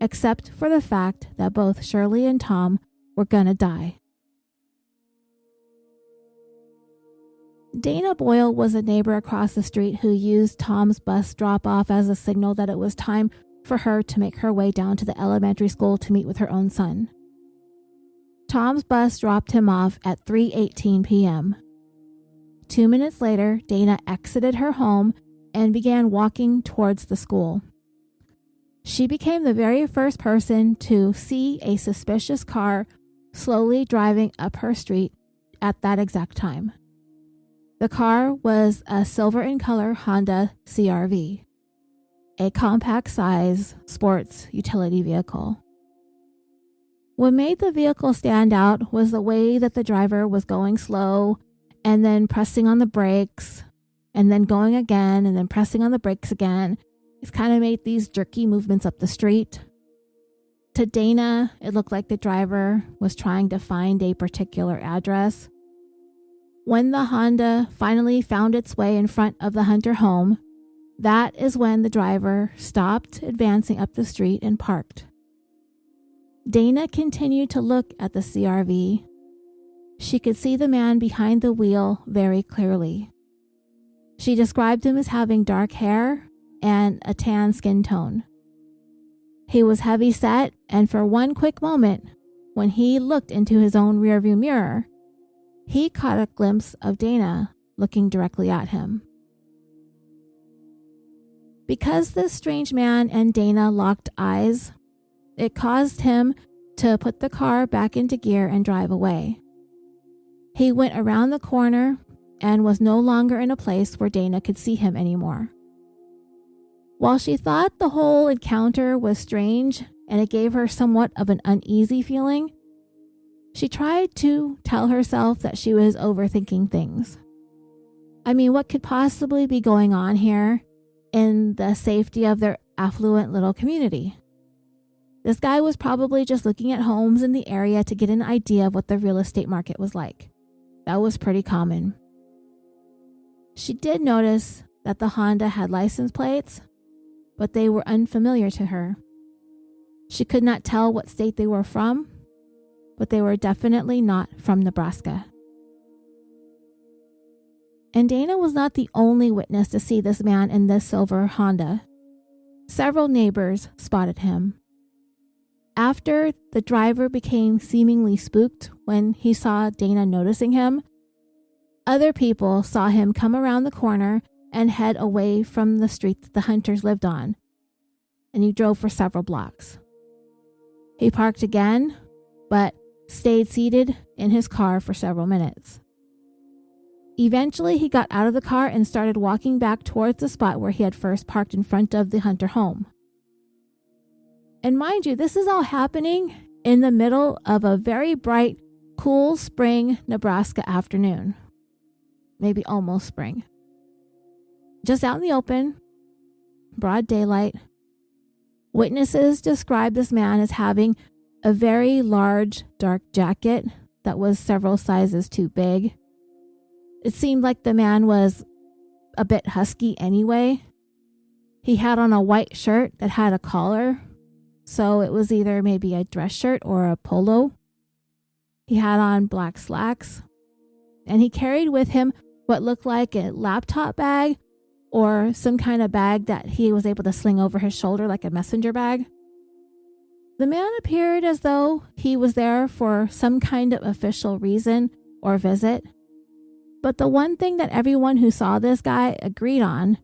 except for the fact that both Shirley and Tom were gonna die. Dana Boyle was a neighbor across the street who used Tom's bus drop-off as a signal that it was time for her to make her way down to the elementary school to meet with her own son. Tom's bus dropped him off at 3:18 p.m. 2 minutes later, Dana exited her home and began walking towards the school. She became the very first person to see a suspicious car slowly driving up her street at that exact time. The car was a silver in color Honda CR-V, a compact-size sports utility vehicle. What made the vehicle stand out was the way that the driver was going slow and then pressing on the brakes and then going again and then pressing on the brakes again. It kind of made these jerky movements up the street. To Dana, it looked like the driver was trying to find a particular address. When the Honda finally found its way in front of the Hunter home, that is when the driver stopped advancing up the street and parked. Dana continued to look at the CR-V. She could see the man behind the wheel very clearly. She described him as having dark hair and a tan skin tone. He was heavy set, and for one quick moment, when he looked into his own rearview mirror, he caught a glimpse of Dana looking directly at him. Because this strange man and Dana locked eyes, it caused him to put the car back into gear and drive away. He went around the corner and was no longer in a place where Dana could see him anymore. While she thought the whole encounter was strange and it gave her somewhat of an uneasy feeling, She tried to tell herself that she was overthinking things. I mean, what could possibly be going on here in the safety of their affluent little community? This guy was probably just looking at homes in the area to get an idea of what the real estate market was like. That was pretty common. She did notice that the Honda had license plates, but they were unfamiliar to her. She could not tell what state they were from, but they were definitely not from Nebraska. And Dana was not the only witness to see this man in this silver Honda. Several neighbors spotted him. After the driver became seemingly spooked when he saw Dana noticing him, other people saw him come around the corner and head away from the street that the Hunters lived on, and he drove for several blocks. He parked again, but stayed seated in his car for several minutes. Eventually, he got out of the car and started walking back towards the spot where he had first parked in front of the Hunter home. And mind you, this is all happening in the middle of a very bright, cool spring Nebraska afternoon. Maybe almost spring. Just out in the open, broad daylight. Witnesses described this man as having a very large, dark jacket that was several sizes too big. It seemed like the man was a bit husky anyway. He had on a white shirt that had a collar, so it was either maybe a dress shirt or a polo. He had on black slacks, and he carried with him what looked like a laptop bag or some kind of bag that he was able to sling over his shoulder like a messenger bag. The man appeared as though he was there for some kind of official reason or visit. But the one thing that everyone who saw this guy agreed on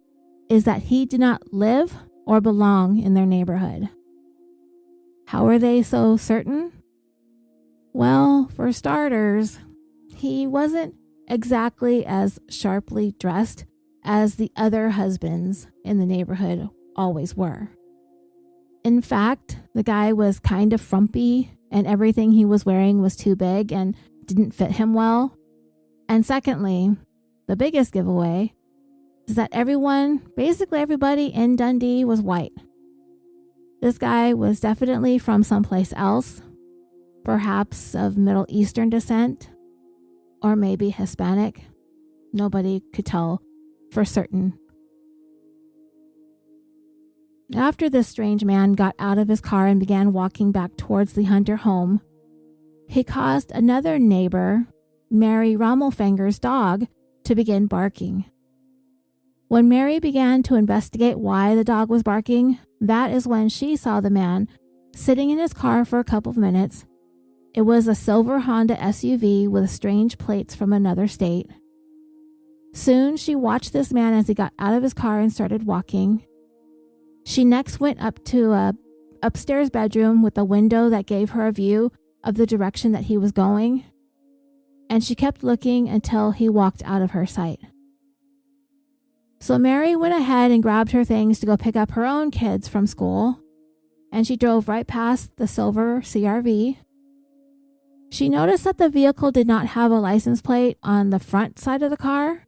is that he did not live or belong in their neighborhood. How are they so certain? Well, for starters, he wasn't exactly as sharply dressed as the other husbands in the neighborhood always were. In fact, the guy was kind of frumpy, and everything he was wearing was too big and didn't fit him well. And secondly, the biggest giveaway is that basically everybody in Dundee was white. This guy was definitely from someplace else, perhaps of Middle Eastern descent, or maybe Hispanic. Nobody could tell for certain. After this strange man got out of his car and began walking back towards the Hunter home, he caused another neighbor, Mary Rommelfinger's dog, to begin barking. When Mary began to investigate why the dog was barking, that is when she saw the man sitting in his car for a couple of minutes. It was a silver Honda SUV with strange plates from another state. Soon she watched this man as he got out of his car and started walking. She next went up to a upstairs bedroom with a window that gave her a view of the direction that he was going, and she kept looking until he walked out of her sight. So Mary went ahead and grabbed her things to go pick up her own kids from school, and she drove right past the silver CRV. She noticed that the vehicle did not have a license plate on the front side of the car,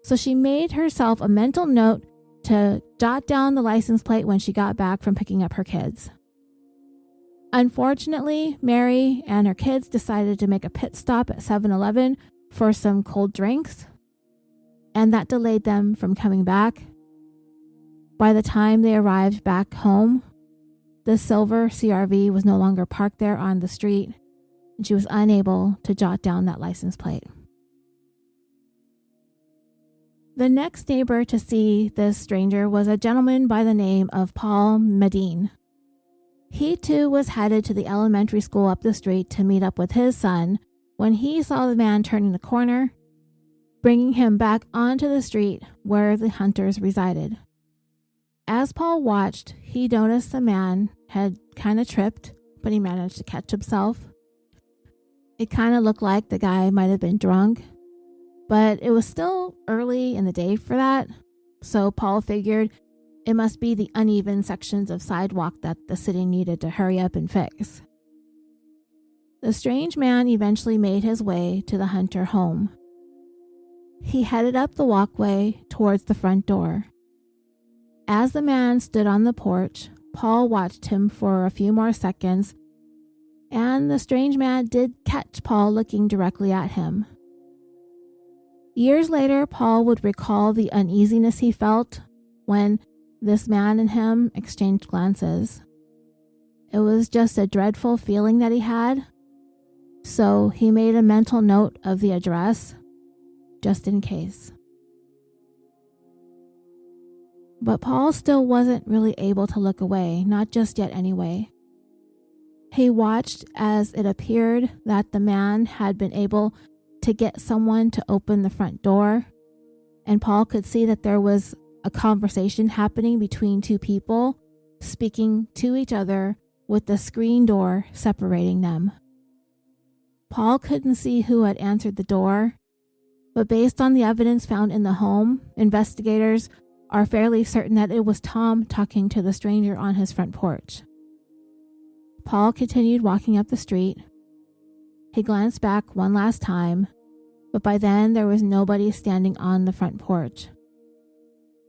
so she made herself a mental note to jot down the license plate when she got back from picking up her kids. Unfortunately, Mary and her kids decided to make a pit stop at 7-Eleven for some cold drinks, and that delayed them from coming back. By the time they arrived back home, the silver CRV was no longer parked there on the street, and she was unable to jot down that license plate. The next neighbor to see this stranger was a gentleman by the name of Paul Medine. He too was headed to the elementary school up the street to meet up with his son when he saw the man turning the corner, bringing him back onto the street where the Hunters resided. As Paul watched, he noticed the man had kind of tripped, but he managed to catch himself. It kind of looked like the guy might have been drunk, but it was still early in the day for that, so Paul figured it must be the uneven sections of sidewalk that the city needed to hurry up and fix. The strange man eventually made his way to the Hunter home. He headed up the walkway towards the front door. As the man stood on the porch, Paul watched him for a few more seconds, and the strange man did catch Paul looking directly at him. Years later, Paul would recall the uneasiness he felt when this man and him exchanged glances. It was just a dreadful feeling that he had, so he made a mental note of the address, just in case. But Paul still wasn't really able to look away, not just yet anyway. He watched as it appeared that the man had been able to get someone to open the front door, and Paul could see that there was a conversation happening between two people speaking to each other with the screen door separating them. Paul couldn't see who had answered the door, but based on the evidence found in the home, investigators are fairly certain that it was Tom talking to the stranger on his front porch. Paul continued walking up the street. He glanced back one last time, but by then there was nobody standing on the front porch.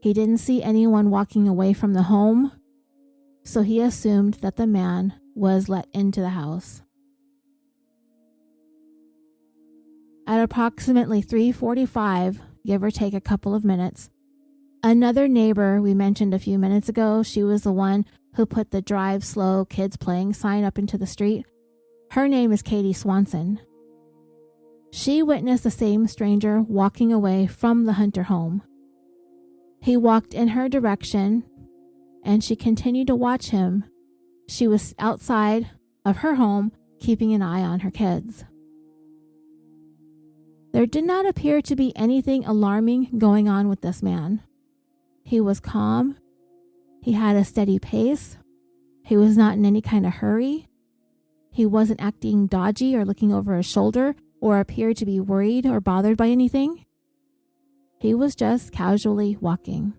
He didn't see anyone walking away from the home, so he assumed that the man was let into the house. At approximately 3:45, give or take a couple of minutes, another neighbor we mentioned a few minutes ago, she was the one who put the drive slow kids playing sign up into the street. Her name is Katie Swanson. She witnessed the same stranger walking away from the Hunter home. He walked in her direction, and she continued to watch him. She was outside of her home, keeping an eye on her kids. There did not appear to be anything alarming going on with this man. He was calm. He had a steady pace. He was not in any kind of hurry. He wasn't acting dodgy or looking over his shoulder or appeared to be worried or bothered by anything. He was just casually walking.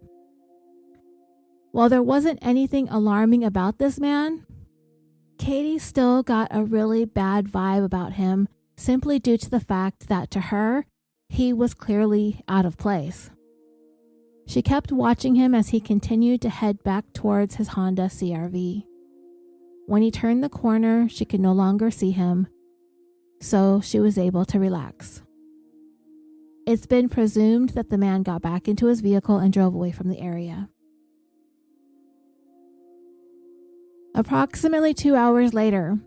While there wasn't anything alarming about this man, Katie still got a really bad vibe about him simply due to the fact that to her, he was clearly out of place. She kept watching him as he continued to head back towards his Honda CR-V. When he turned the corner, she could no longer see him, so she was able to relax. It's been presumed that the man got back into his vehicle and drove away from the area. Approximately 2 hours later,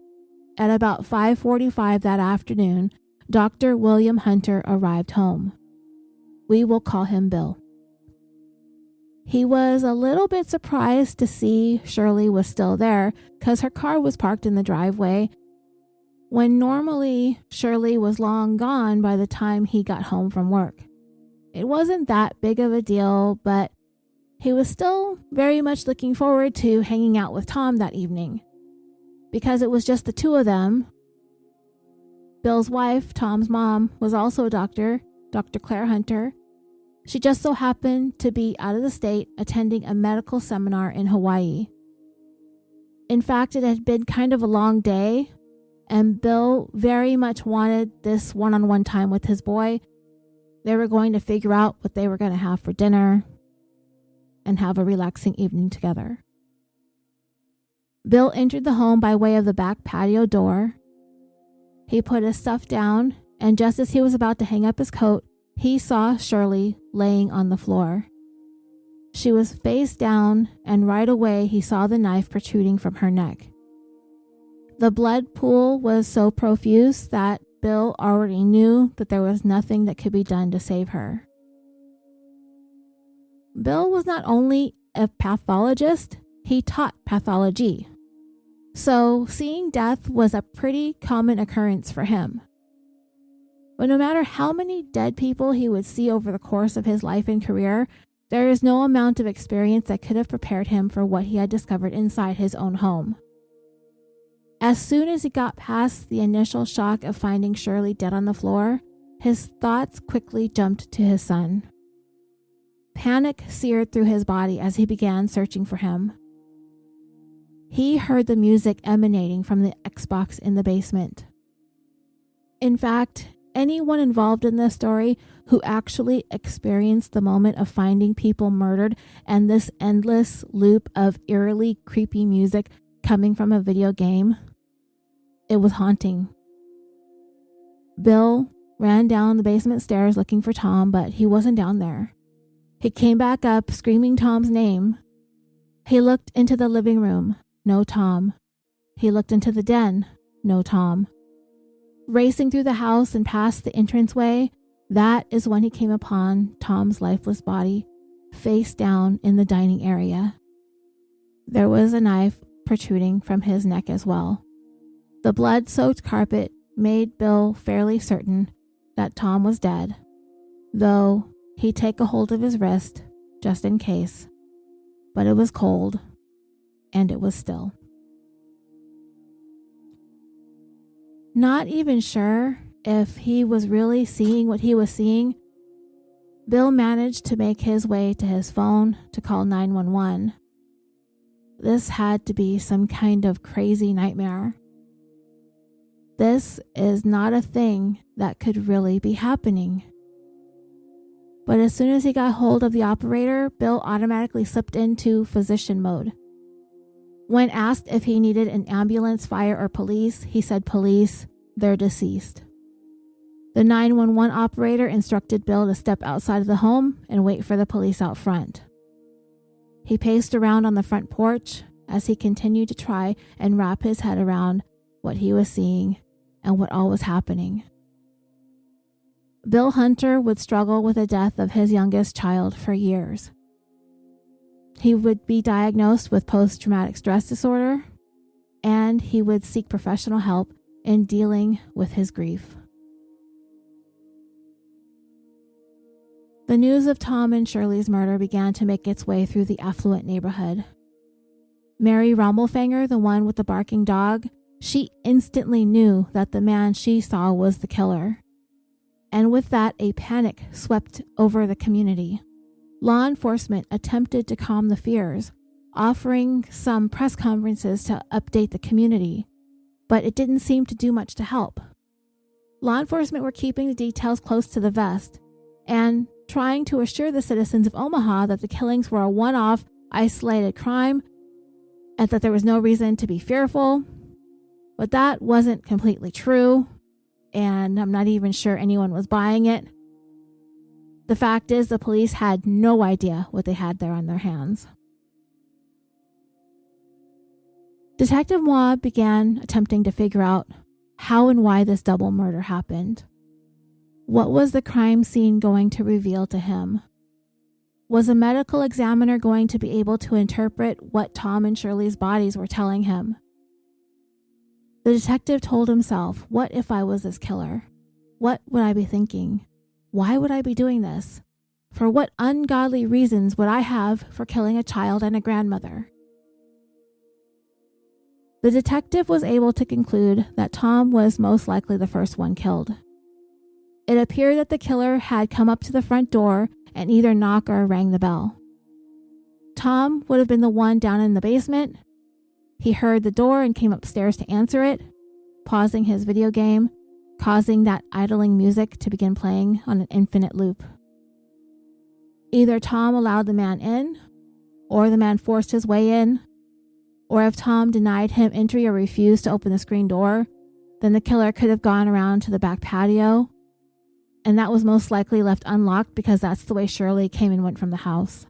at about 5:45 that afternoon, Dr. William Hunter arrived home. We will call him Bill. He was a little bit surprised to see Shirley was still there because her car was parked in the driveway when normally Shirley was long gone by the time he got home from work. It wasn't that big of a deal, but he was still very much looking forward to hanging out with Tom that evening. Because it was just the two of them, Bill's wife, Tom's mom, was also a doctor, Dr. Claire Hunter. She just so happened to be out of the state attending a medical seminar in Hawaii. In fact, it had been kind of a long day, and Bill very much wanted this one-on-one time with his boy. They were going to figure out what they were going to have for dinner and have a relaxing evening together. Bill entered the home by way of the back patio door. He put his stuff down, and just as he was about to hang up his coat, he saw Shirley laying on the floor. She was face down, and right away he saw the knife protruding from her neck. The blood pool was so profuse that Bill already knew that there was nothing that could be done to save her. Bill was not only a pathologist, he taught pathology. So seeing death was a pretty common occurrence for him. But no matter how many dead people he would see over the course of his life and career, there is no amount of experience that could have prepared him for what he had discovered inside his own home. As soon as he got past the initial shock of finding Shirley dead on the floor, his thoughts quickly jumped to his son. Panic seared through his body as he began searching for him. He heard the music emanating from the Xbox in the basement. In fact, anyone involved in this story who actually experienced the moment of finding people murdered and this endless loop of eerily creepy music coming from a video game, it was haunting. Bill ran down the basement stairs looking for Tom, but he wasn't down there. He came back up screaming Tom's name. He looked into the living room. No Tom. He looked into the den. No Tom. Racing through the house and past the entranceway, that is when he came upon Tom's lifeless body, face down in the dining area. There was a knife protruding from his neck as well. The blood-soaked carpet made Bill fairly certain that Tom was dead, though he'd take a hold of his wrist just in case. But it was cold, and it was still. Not even sure if he was really seeing what he was seeing, Bill managed to make his way to his phone to call 911. This had to be some kind of crazy nightmare. This is not a thing that could really be happening. But as soon as he got hold of the operator, Bill automatically slipped into physician mode. When asked if he needed an ambulance, fire, or police, he said, "Police, they're deceased." The 911 operator instructed Bill to step outside of the home and wait for the police out front. He paced around on the front porch as he continued to try and wrap his head around what he was seeing and what all was happening. Bill Hunter would struggle with the death of his youngest child for years. He would be diagnosed with post-traumatic stress disorder, and he would seek professional help in dealing with his grief. The news of Tom and Shirley's murder began to make its way through the affluent neighborhood. Mary Rommelfanger, the one with the barking dog, she instantly knew that the man she saw was the killer. And with that, a panic swept over the community. Law enforcement attempted to calm the fears, offering some press conferences to update the community, but it didn't seem to do much to help. Law enforcement were keeping the details close to the vest and trying to assure the citizens of Omaha that the killings were a one-off, isolated crime and that there was no reason to be fearful. But that wasn't completely true, and I'm not even sure anyone was buying it. The fact is, the police had no idea what they had there on their hands. Detective Moore began attempting to figure out how and why this double murder happened. What was the crime scene going to reveal to him? Was a medical examiner going to be able to interpret what Tom and Shirley's bodies were telling him? The detective told himself, what if I was this killer? What would I be thinking? Why would I be doing this? For what ungodly reasons would I have for killing a child and a grandmother? The detective was able to conclude that Tom was most likely the first one killed. It appeared that the killer had come up to the front door and either knocked or rang the bell. Tom would have been the one down in the basement. He heard the door and came upstairs to answer it, pausing his video game, causing that idling music to begin playing on an infinite loop. Either Tom allowed the man in, or the man forced his way in, or if Tom denied him entry or refused to open the screen door, then the killer could have gone around to the back patio, and that was most likely left unlocked because that's the way Shirley came and went from the house.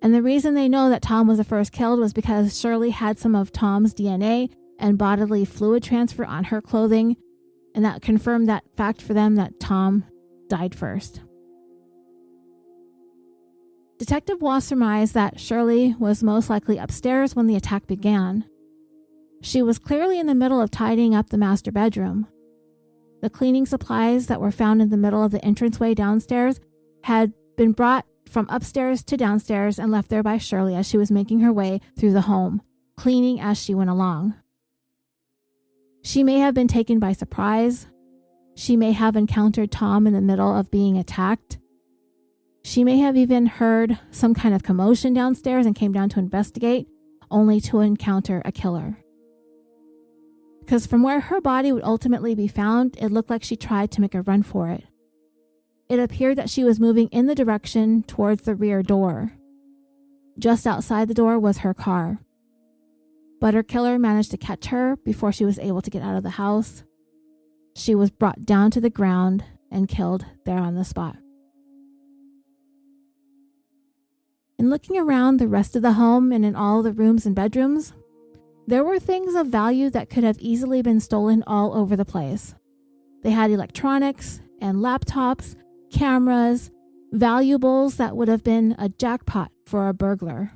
And the reason they know that Tom was the first killed was because Shirley had some of Tom's DNA and bodily fluid transfer on her clothing, and that confirmed that fact for them that Tom died first. Detective Wass surmised that Shirley was most likely upstairs when the attack began. She was clearly in the middle of tidying up the master bedroom. The cleaning supplies that were found in the middle of the entranceway downstairs had been brought from upstairs to downstairs and left there by Shirley as she was making her way through the home, cleaning as she went along. She may have been taken by surprise. She may have encountered Tom in the middle of being attacked. She may have even heard some kind of commotion downstairs and came down to investigate, only to encounter a killer. because from where her body would ultimately be found, it looked like she tried to make a run for it. It appeared that she was moving in the direction towards the rear door. Just outside the door was her car. But her killer managed to catch her before she was able to get out of the house. She was brought down to the ground and killed there on the spot. In looking around the rest of the home and in all the rooms and bedrooms, there were things of value that could have easily been stolen all over the place. They had electronics and laptops, cameras, valuables that would have been a jackpot for a burglar.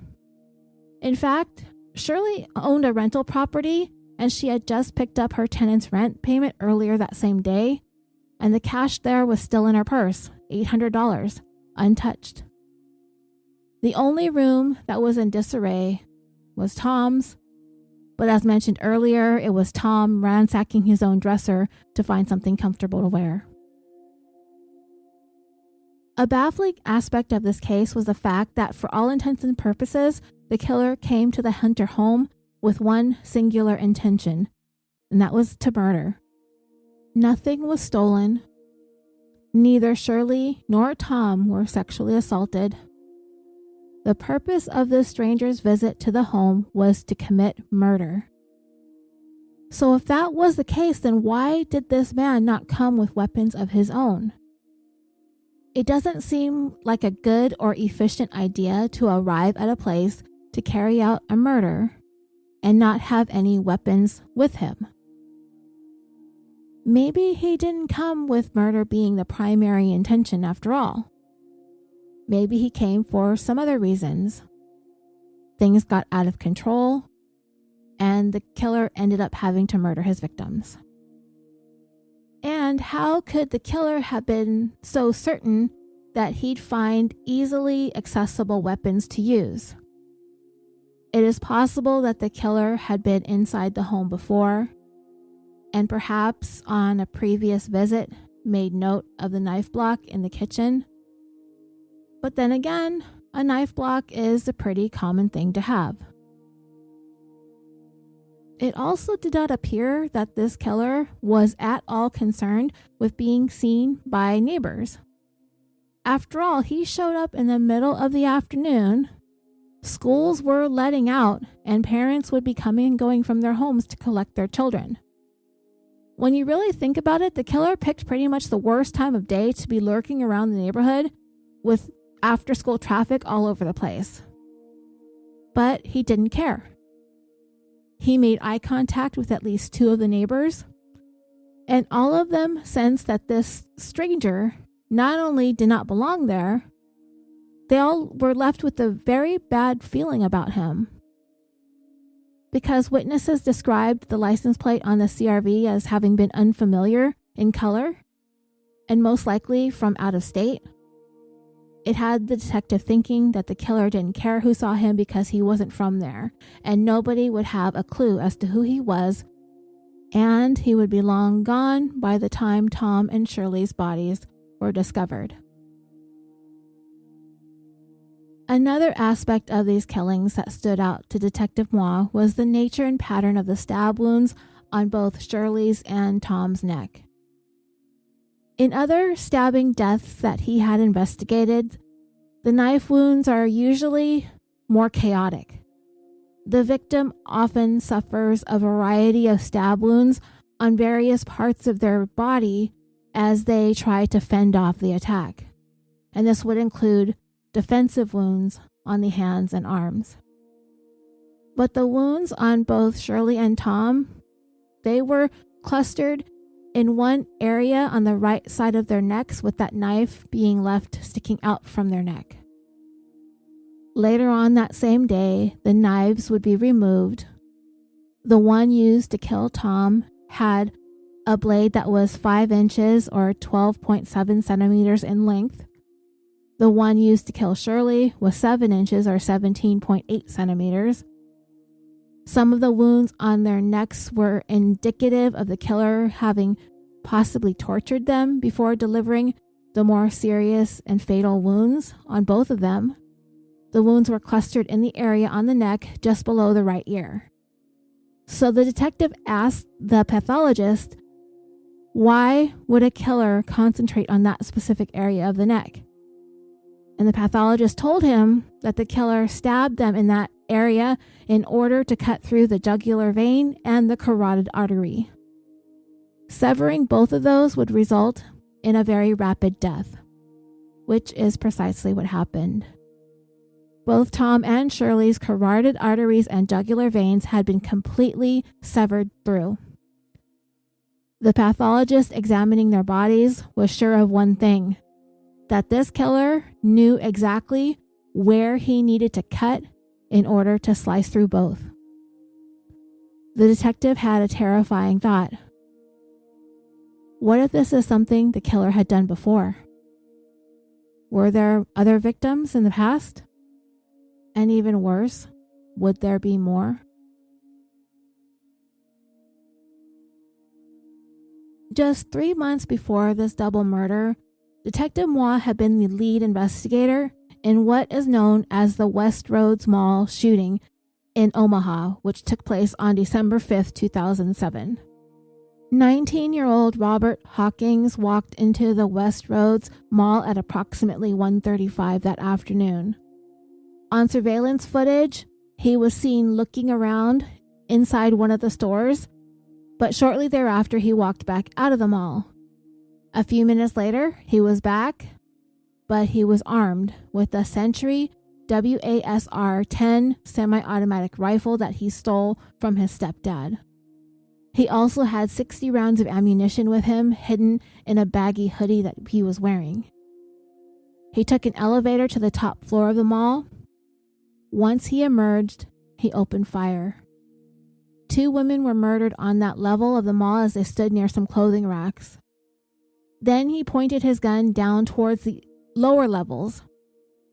In fact, Shirley owned a rental property and she had just picked up her tenant's rent payment earlier that same day, and the cash there was still in her purse, $800, untouched. The only room that was in disarray was Tom's, but as mentioned earlier, it was Tom ransacking his own dresser to find something comfortable to wear. A baffling aspect of this case was the fact that for all intents and purposes, the killer came to the Hunter home with one singular intention, and that was to murder. Nothing was stolen. Neither Shirley nor Tom were sexually assaulted. The purpose of this stranger's visit to the home was to commit murder. So if that was the case, then why did this man not come with weapons of his own? It doesn't seem like a good or efficient idea to arrive at a place to carry out a murder and not have any weapons with him. Maybe he didn't come with murder being the primary intention after all. Maybe he came for some other reasons. Things got out of control, and the killer ended up having to murder his victims. And how could the killer have been so certain that he'd find easily accessible weapons to use? It is possible that the killer had been inside the home before, and perhaps on a previous visit made note of the knife block in the kitchen. But then again, a knife block is a pretty common thing to have. It also did not appear that this killer was at all concerned with being seen by neighbors. After all, he showed up in the middle of the afternoon. Schools were letting out, and parents would be coming and going from their homes to collect their children. When you really think about it, the killer picked pretty much the worst time of day to be lurking around the neighborhood with after-school traffic all over the place. But he didn't care. He made eye contact with at least two of the neighbors, and all of them sensed that this stranger not only did not belong there, they all were left with a very bad feeling about him. Because witnesses described the license plate on the CRV as having been unfamiliar in color, and most likely from out of state, it had the detective thinking that the killer didn't care who saw him because he wasn't from there, and nobody would have a clue as to who he was, and he would be long gone by the time Tom and Shirley's bodies were discovered. Another aspect of these killings that stood out to Detective Moi was the nature and pattern of the stab wounds on both Shirley's and Tom's neck. In other stabbing deaths that he had investigated, the knife wounds are usually more chaotic. The victim often suffers a variety of stab wounds on various parts of their body as they try to fend off the attack, and this would include defensive wounds on the hands and arms. But the wounds on both Shirley and Tom, they were clustered in one area on the right side of their necks, with that knife being left sticking out from their neck. Later on that same day, the knives would be removed. The one used to kill Tom had a blade that was 5 inches or 12.7 centimeters in length. The one used to kill Shirley was 7 inches or 17.8 centimeters. Some of the wounds on their necks were indicative of the killer having possibly tortured them before delivering the more serious and fatal wounds on both of them. The wounds were clustered in the area on the neck just below the right ear. So the detective asked the pathologist, why would a killer concentrate on that specific area of the neck? And the pathologist told him that the killer stabbed them in that area in order to cut through the jugular vein and the carotid artery. Severing both of those would result in a very rapid death, which is precisely what happened. Both Tom and Shirley's carotid arteries and jugular veins had been completely severed through. The pathologist examining their bodies was sure of one thing, that this killer knew exactly where he needed to cut in order to slice through both. The detective had a terrifying thought. What if this is something the killer had done before? Were there other victims in the past? And even worse, would there be more? Just 3 months before this double murder, Detective Moi had been the lead investigator in what is known as the West Roads Mall shooting in Omaha, which took place on December 5th, 2007. 19-year-old Robert Hawkins walked into the West Roads Mall at approximately 1:35 that afternoon. On surveillance footage, he was seen looking around inside one of the stores, but shortly thereafter he walked back out of the mall. A few minutes later, he was back, but he was armed with a Century WASR-10 semi-automatic rifle that he stole from his stepdad. He also had 60 rounds of ammunition with him, hidden in a baggy hoodie that he was wearing. He took an elevator to the top floor of the mall. Once he emerged, he opened fire. 2 women were murdered on that level of the mall as they stood near some clothing racks. Then he pointed his gun down towards the lower levels,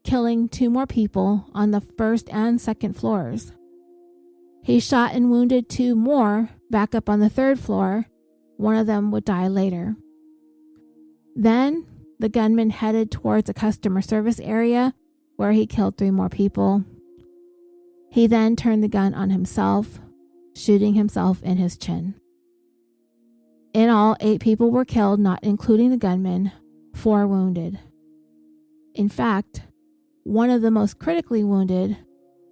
killing 2 more people on the first and second floors. He shot and wounded 2 more back up on the 3rd floor. One of them would die later. Then the gunman headed towards a customer service area where he killed 3 more people. He then turned the gun on himself, shooting himself in his chin. In all, 8 people were killed, not including the gunman, 4 wounded. In fact, one of the most critically wounded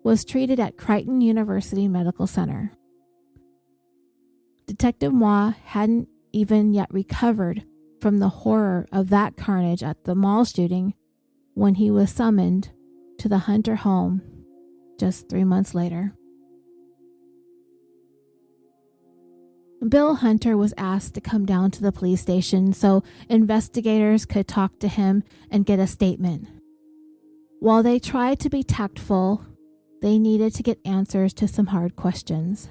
was treated at Creighton University Medical Center. Detective Moi hadn't even yet recovered from the horror of that carnage at the mall shooting when he was summoned to the Hunter home just 3 months later. Bill Hunter was asked to come down to the police station so investigators could talk to him and get a statement. While they tried to be tactful, they needed to get answers to some hard questions.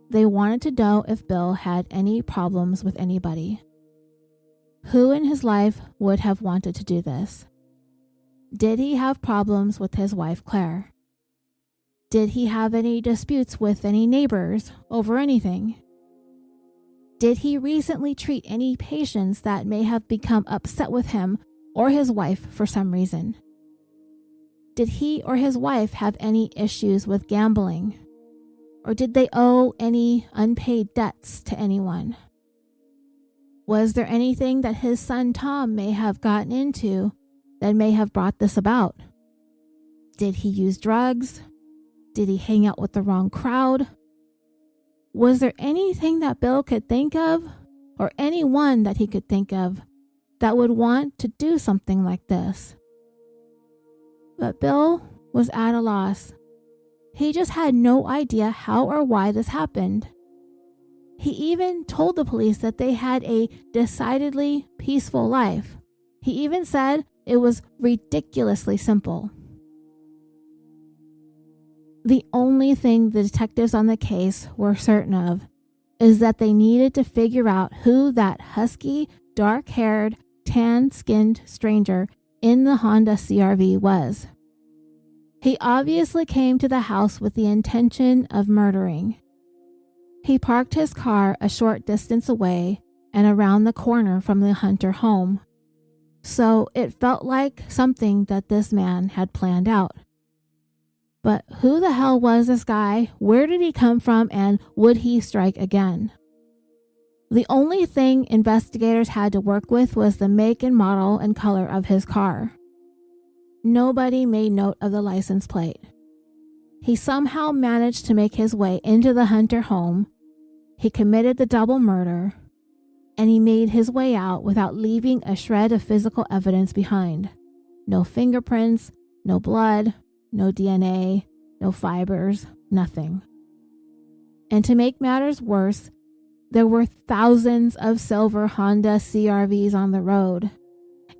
They wanted to know if Bill had any problems with anybody. Who in his life would have wanted to do this? Did he have problems with his wife Claire? Did he have any disputes with any neighbors over anything? Did he recently treat any patients that may have become upset with him or his wife for some reason? Did he or his wife have any issues with gambling? Or did they owe any unpaid debts to anyone? Was there anything that his son Tom may have gotten into that may have brought this about? Did he use drugs? Did he hang out with the wrong crowd? Was there anything that Bill could think of, or anyone that he could think of, that would want to do something like this? But Bill was at a loss. He just had no idea how or why this happened. He even told the police that they had a decidedly peaceful life. He even said it was ridiculously simple. The only thing the detectives on the case were certain of is that they needed to figure out who that husky, dark-haired, tan-skinned stranger in the Honda CR-V was. He obviously came to the house with the intention of murdering. He parked his car a short distance away and around the corner from the Hunter home, so it felt like something that this man had planned out. But who the hell was this guy? Where did he come from? And would he strike again? The only thing investigators had to work with was the make and model and color of his car. Nobody made note of the license plate. He somehow managed to make his way into the Hunter home. He committed the double murder, and he made his way out without leaving a shred of physical evidence behind. No fingerprints, no blood, no DNA, no fibers, nothing. And to make matters worse, there were thousands of silver Honda CR-Vs on the road,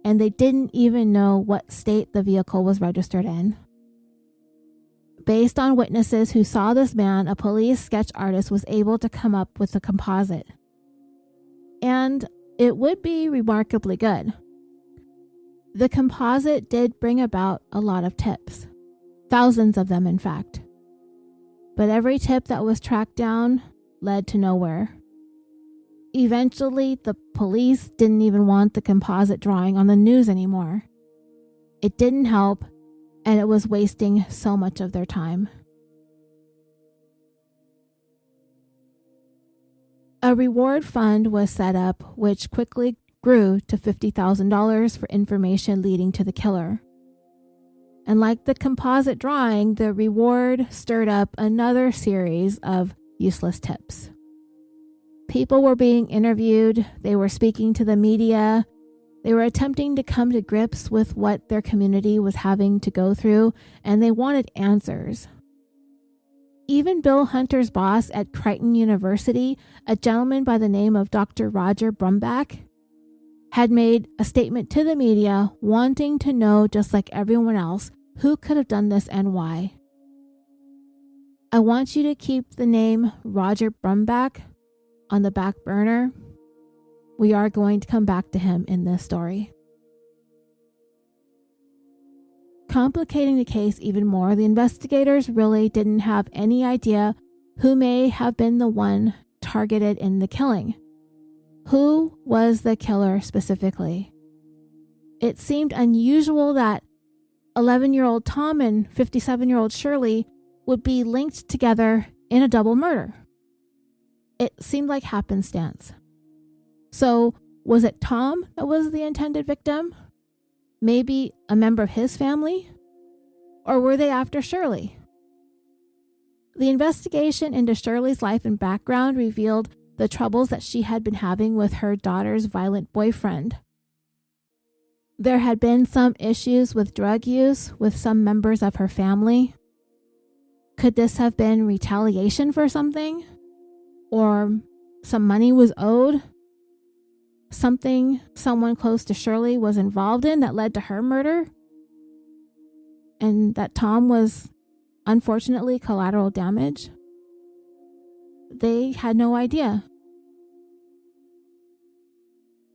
and they didn't even know what state the vehicle was registered in. Based on witnesses who saw this man, a police sketch artist was able to come up with a composite. And it would be remarkably good. The composite did bring about a lot of tips. Thousands of them, in fact. But every tip that was tracked down led to nowhere. Eventually, the police didn't even want the composite drawing on the news anymore. It didn't help, and it was wasting so much of their time. A reward fund was set up, which quickly grew to $50,000 for information leading to the killer. And like the composite drawing, the reward stirred up another series of useless tips. People were being interviewed, they were speaking to the media, they were attempting to come to grips with what their community was having to go through, and they wanted answers. Even Bill Hunter's boss at Creighton University, a gentleman by the name of Dr. Roger Brumback, had made a statement to the media wanting to know, just like everyone else, who could have done this and why. I want you to keep the name Roger Brumback on the back burner. We are going to come back to him in this story. Complicating the case even more, the investigators really didn't have any idea who may have been the one targeted in the killing. Who was the killer specifically? It seemed unusual that 11-year-old Tom and 57-year-old Shirley would be linked together in a double murder. It seemed like happenstance. So, was it Tom that was the intended victim? Maybe a member of his family? Or were they after Shirley? The investigation into Shirley's life and background revealed the troubles that she had been having with her daughter's violent boyfriend. There had been some issues with drug use with some members of her family. Could this have been retaliation for something? Or some money was owed? Something someone close to Shirley was involved in that led to her murder? And that Tom was unfortunately collateral damage? They had no idea.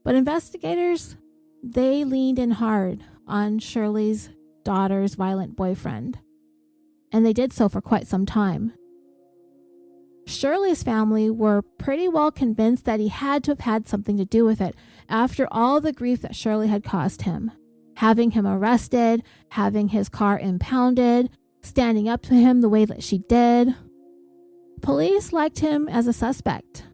But investigators, they leaned in hard on Shirley's daughter's violent boyfriend. And they did so for quite some time. Shirley's family were pretty well convinced that he had to have had something to do with it after all the grief that Shirley had caused him. Having him arrested, having his car impounded, standing up to him the way that she did. Police liked him as a suspect.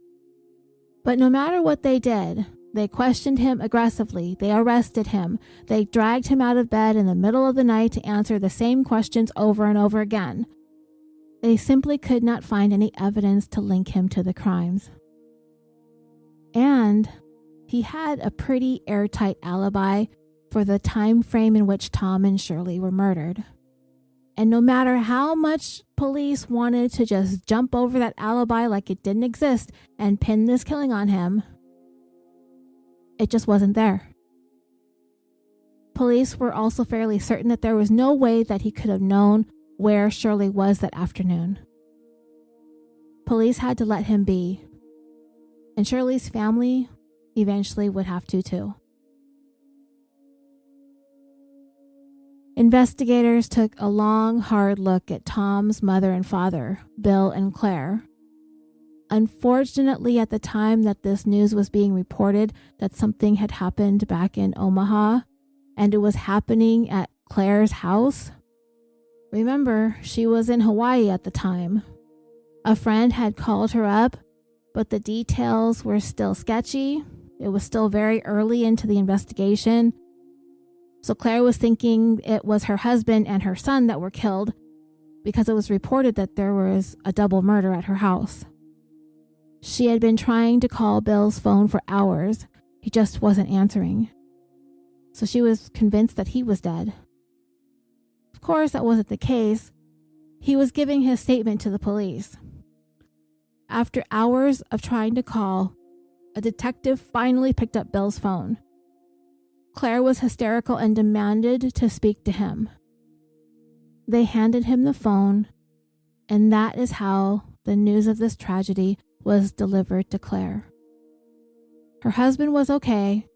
But no matter what they did, they questioned him aggressively, they arrested him, they dragged him out of bed in the middle of the night to answer the same questions over and over again. They simply could not find any evidence to link him to the crimes. And he had a pretty airtight alibi for the time frame in which Tom and Shirley were murdered. And no matter how much police wanted to just jump over that alibi like it didn't exist and pin this killing on him, it just wasn't there. Police were also fairly certain that there was no way that he could have known where Shirley was that afternoon. Police had to let him be, and Shirley's family eventually would have to too. Investigators took a long, hard look at Tom's mother and father, Bill and Claire. Unfortunately, at the time that this news was being reported that something had happened back in Omaha, and it was happening at Claire's house, Remember, she was in Hawaii at the time. A friend had called her up, but the details were still sketchy. It was still very early into the investigation. So Claire was thinking it was her husband and her son that were killed because it was reported that there was a double murder at her house. She had been trying to call Bill's phone for hours. He just wasn't answering. So she was convinced that he was dead. Of course, that wasn't the case. He was giving his statement to the police. After hours of trying to call, a detective finally picked up Bill's phone. Claire was hysterical and demanded to speak to him. They handed him the phone, and that is how the news of this tragedy was delivered to Claire. Her husband was okay,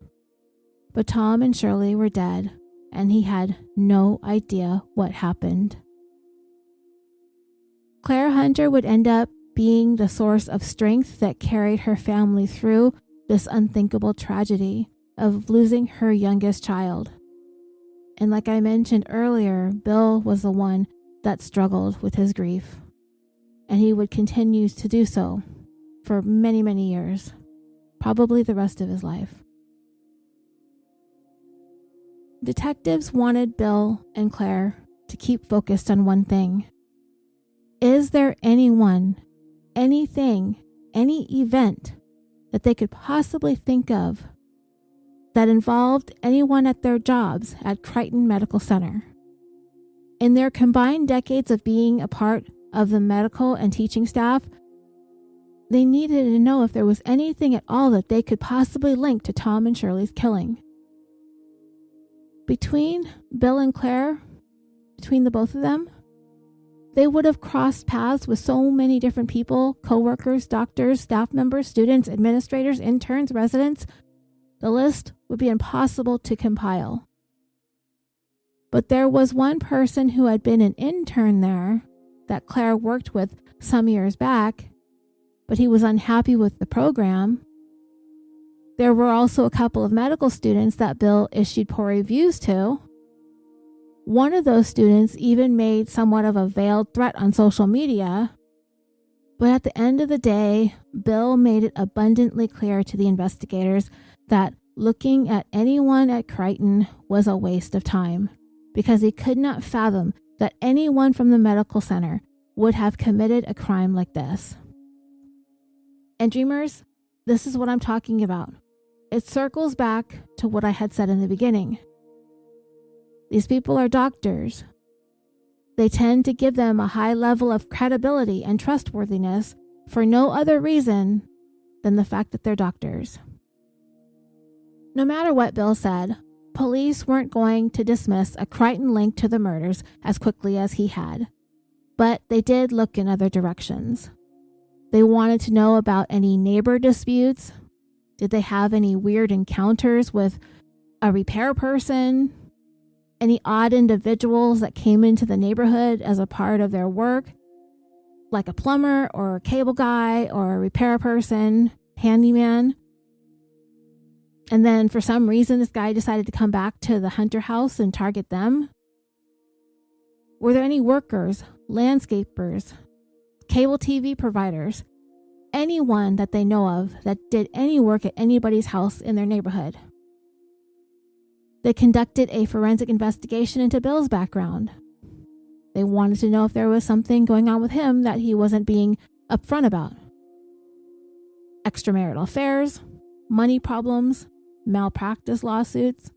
but Tom and Shirley were dead, and he had no idea what happened. Claire Hunter would end up being the source of strength that carried her family through this unthinkable tragedy of losing her youngest child. And like I mentioned earlier, Bill was the one that struggled with his grief, and he would continue to do so for many, many years, probably the rest of his life. Detectives wanted Bill and Claire to keep focused on one thing. Is there anyone, anything, any event that they could possibly think of that involved anyone at their jobs at Crichton Medical Center? In their combined decades of being a part of the medical and teaching staff, they needed to know if there was anything at all that they could possibly link to Tom and Shirley's killing. Between Bill and Claire, between the both of them, they would have crossed paths with so many different people, coworkers, doctors, staff members, students, administrators, interns, residents. The list would be impossible to compile. But there was one person who had been an intern there that Claire worked with some years back, but he was unhappy with the program. There were also a couple of medical students that Bill issued poor reviews to. One of those students even made somewhat of a veiled threat on social media. But at the end of the day, Bill made it abundantly clear to the investigators that looking at anyone at Crichton was a waste of time, because he could not fathom that anyone from the medical center would have committed a crime like this. And dreamers, this is what I'm talking about. It circles back to what I had said in the beginning. These people are doctors. They tend to give them a high level of credibility and trustworthiness for no other reason than the fact that they're doctors. No matter what Bill said, police weren't going to dismiss a Crichton link to the murders as quickly as he had, but they did look in other directions. They wanted to know about any neighbor disputes. Did they have any weird encounters with a repair person? Any odd individuals that came into the neighborhood as a part of their work, like a plumber or a cable guy or a repair person, handyman? And then for some reason, this guy decided to come back to the Hunter house and target them. Were there any workers, landscapers, cable TV providers, anyone that they know of that did any work at anybody's house in their neighborhood? They conducted a forensic investigation into Bill's background. They wanted to know if there was something going on with him that he wasn't being upfront about. Extramarital affairs, money problems, malpractice lawsuits.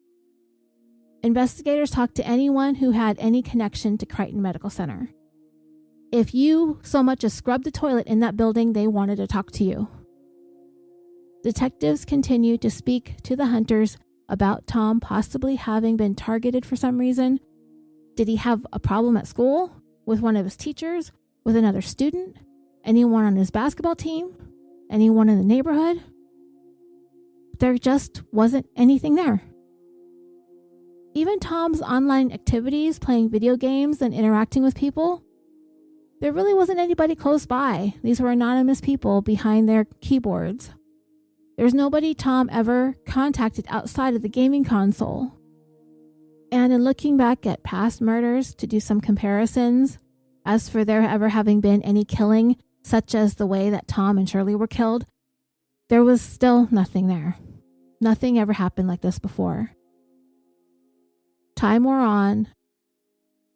Investigators talked to anyone who had any connection to Crichton Medical Center. If you so much as scrubbed the toilet in that building, they wanted to talk to you. Detectives continued to speak to the Hunters about Tom possibly having been targeted for some reason. Did he have a problem at school, with one of his teachers, with another student, anyone on his basketball team, anyone in the neighborhood? There just wasn't anything there. Even Tom's online activities, playing video games and interacting with people, there really wasn't anybody close by. These were anonymous people behind their keyboards. There's nobody Tom ever contacted outside of the gaming console. And in looking back at past murders to do some comparisons, as for there ever having been any killing, such as the way that Tom and Shirley were killed, there was still nothing there. Nothing ever happened like this before. Time wore on,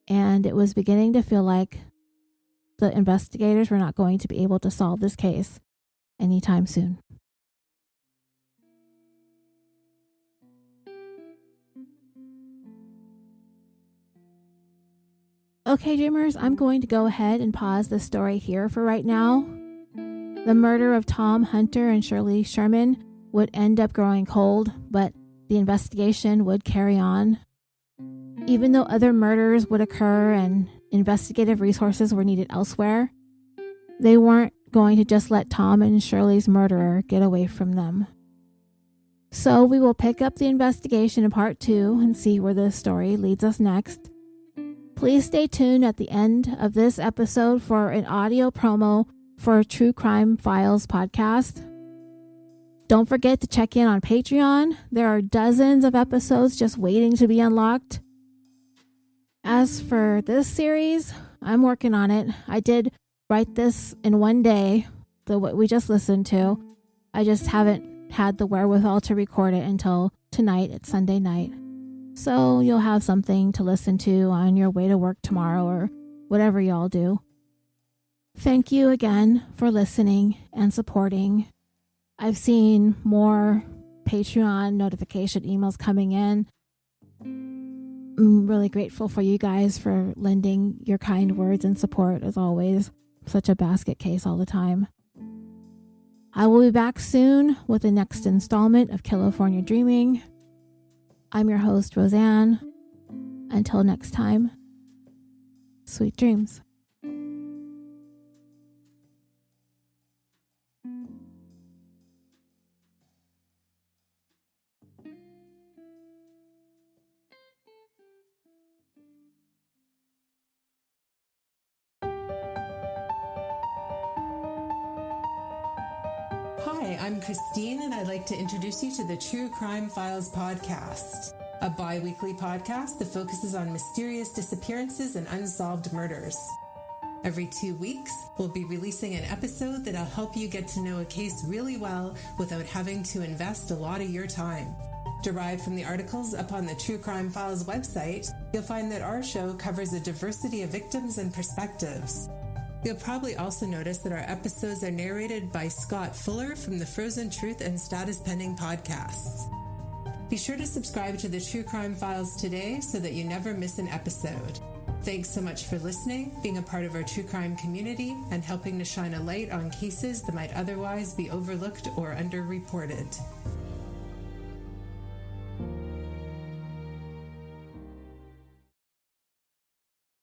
and it was beginning to feel like the investigators were not going to be able to solve this case anytime soon. Okay, dreamers, I'm going to go ahead and pause the story here for right now. The murder of Tom Hunter and Shirley Sherman would end up growing cold, but the investigation would carry on. Even though other murders would occur and investigative resources were needed elsewhere, they weren't going to just let Tom and Shirley's murderer get away from them. So we will pick up the investigation in part 2 and see where the story leads us next. Please stay tuned at the end of this episode for an audio promo for True Crime Files podcast. Don't forget to check in on Patreon. There are dozens of episodes just waiting to be unlocked. As for this series, I'm working on it. I did write this in one day, what we just listened to. I just haven't had the wherewithal to record it until tonight. It's Sunday night. So you'll have something to listen to on your way to work tomorrow or whatever y'all do. Thank you again for listening and supporting. I've seen more Patreon notification emails coming in. I'm really grateful for you guys for lending your kind words and support as always. Such a basket case all the time. I will be back soon with the next installment of Killafornia Dreaming. I'm your host, Roseanne. Until next time, sweet dreams. Hi, I'm Christine, and I'd like to introduce you to the True Crime Files podcast, a bi-weekly podcast that focuses on mysterious disappearances and unsolved murders. Every 2 weeks, we'll be releasing an episode that'll help you get to know a case really well without having to invest a lot of your time. Derived from the articles up on the True Crime Files website, you'll find that our show covers a diversity of victims and perspectives. You'll probably also notice that our episodes are narrated by Scott Fuller from the Frozen Truth and Status Pending podcasts. Be sure to subscribe to the True Crime Files today so that you never miss an episode. Thanks so much for listening, being a part of our true crime community, and helping to shine a light on cases that might otherwise be overlooked or underreported.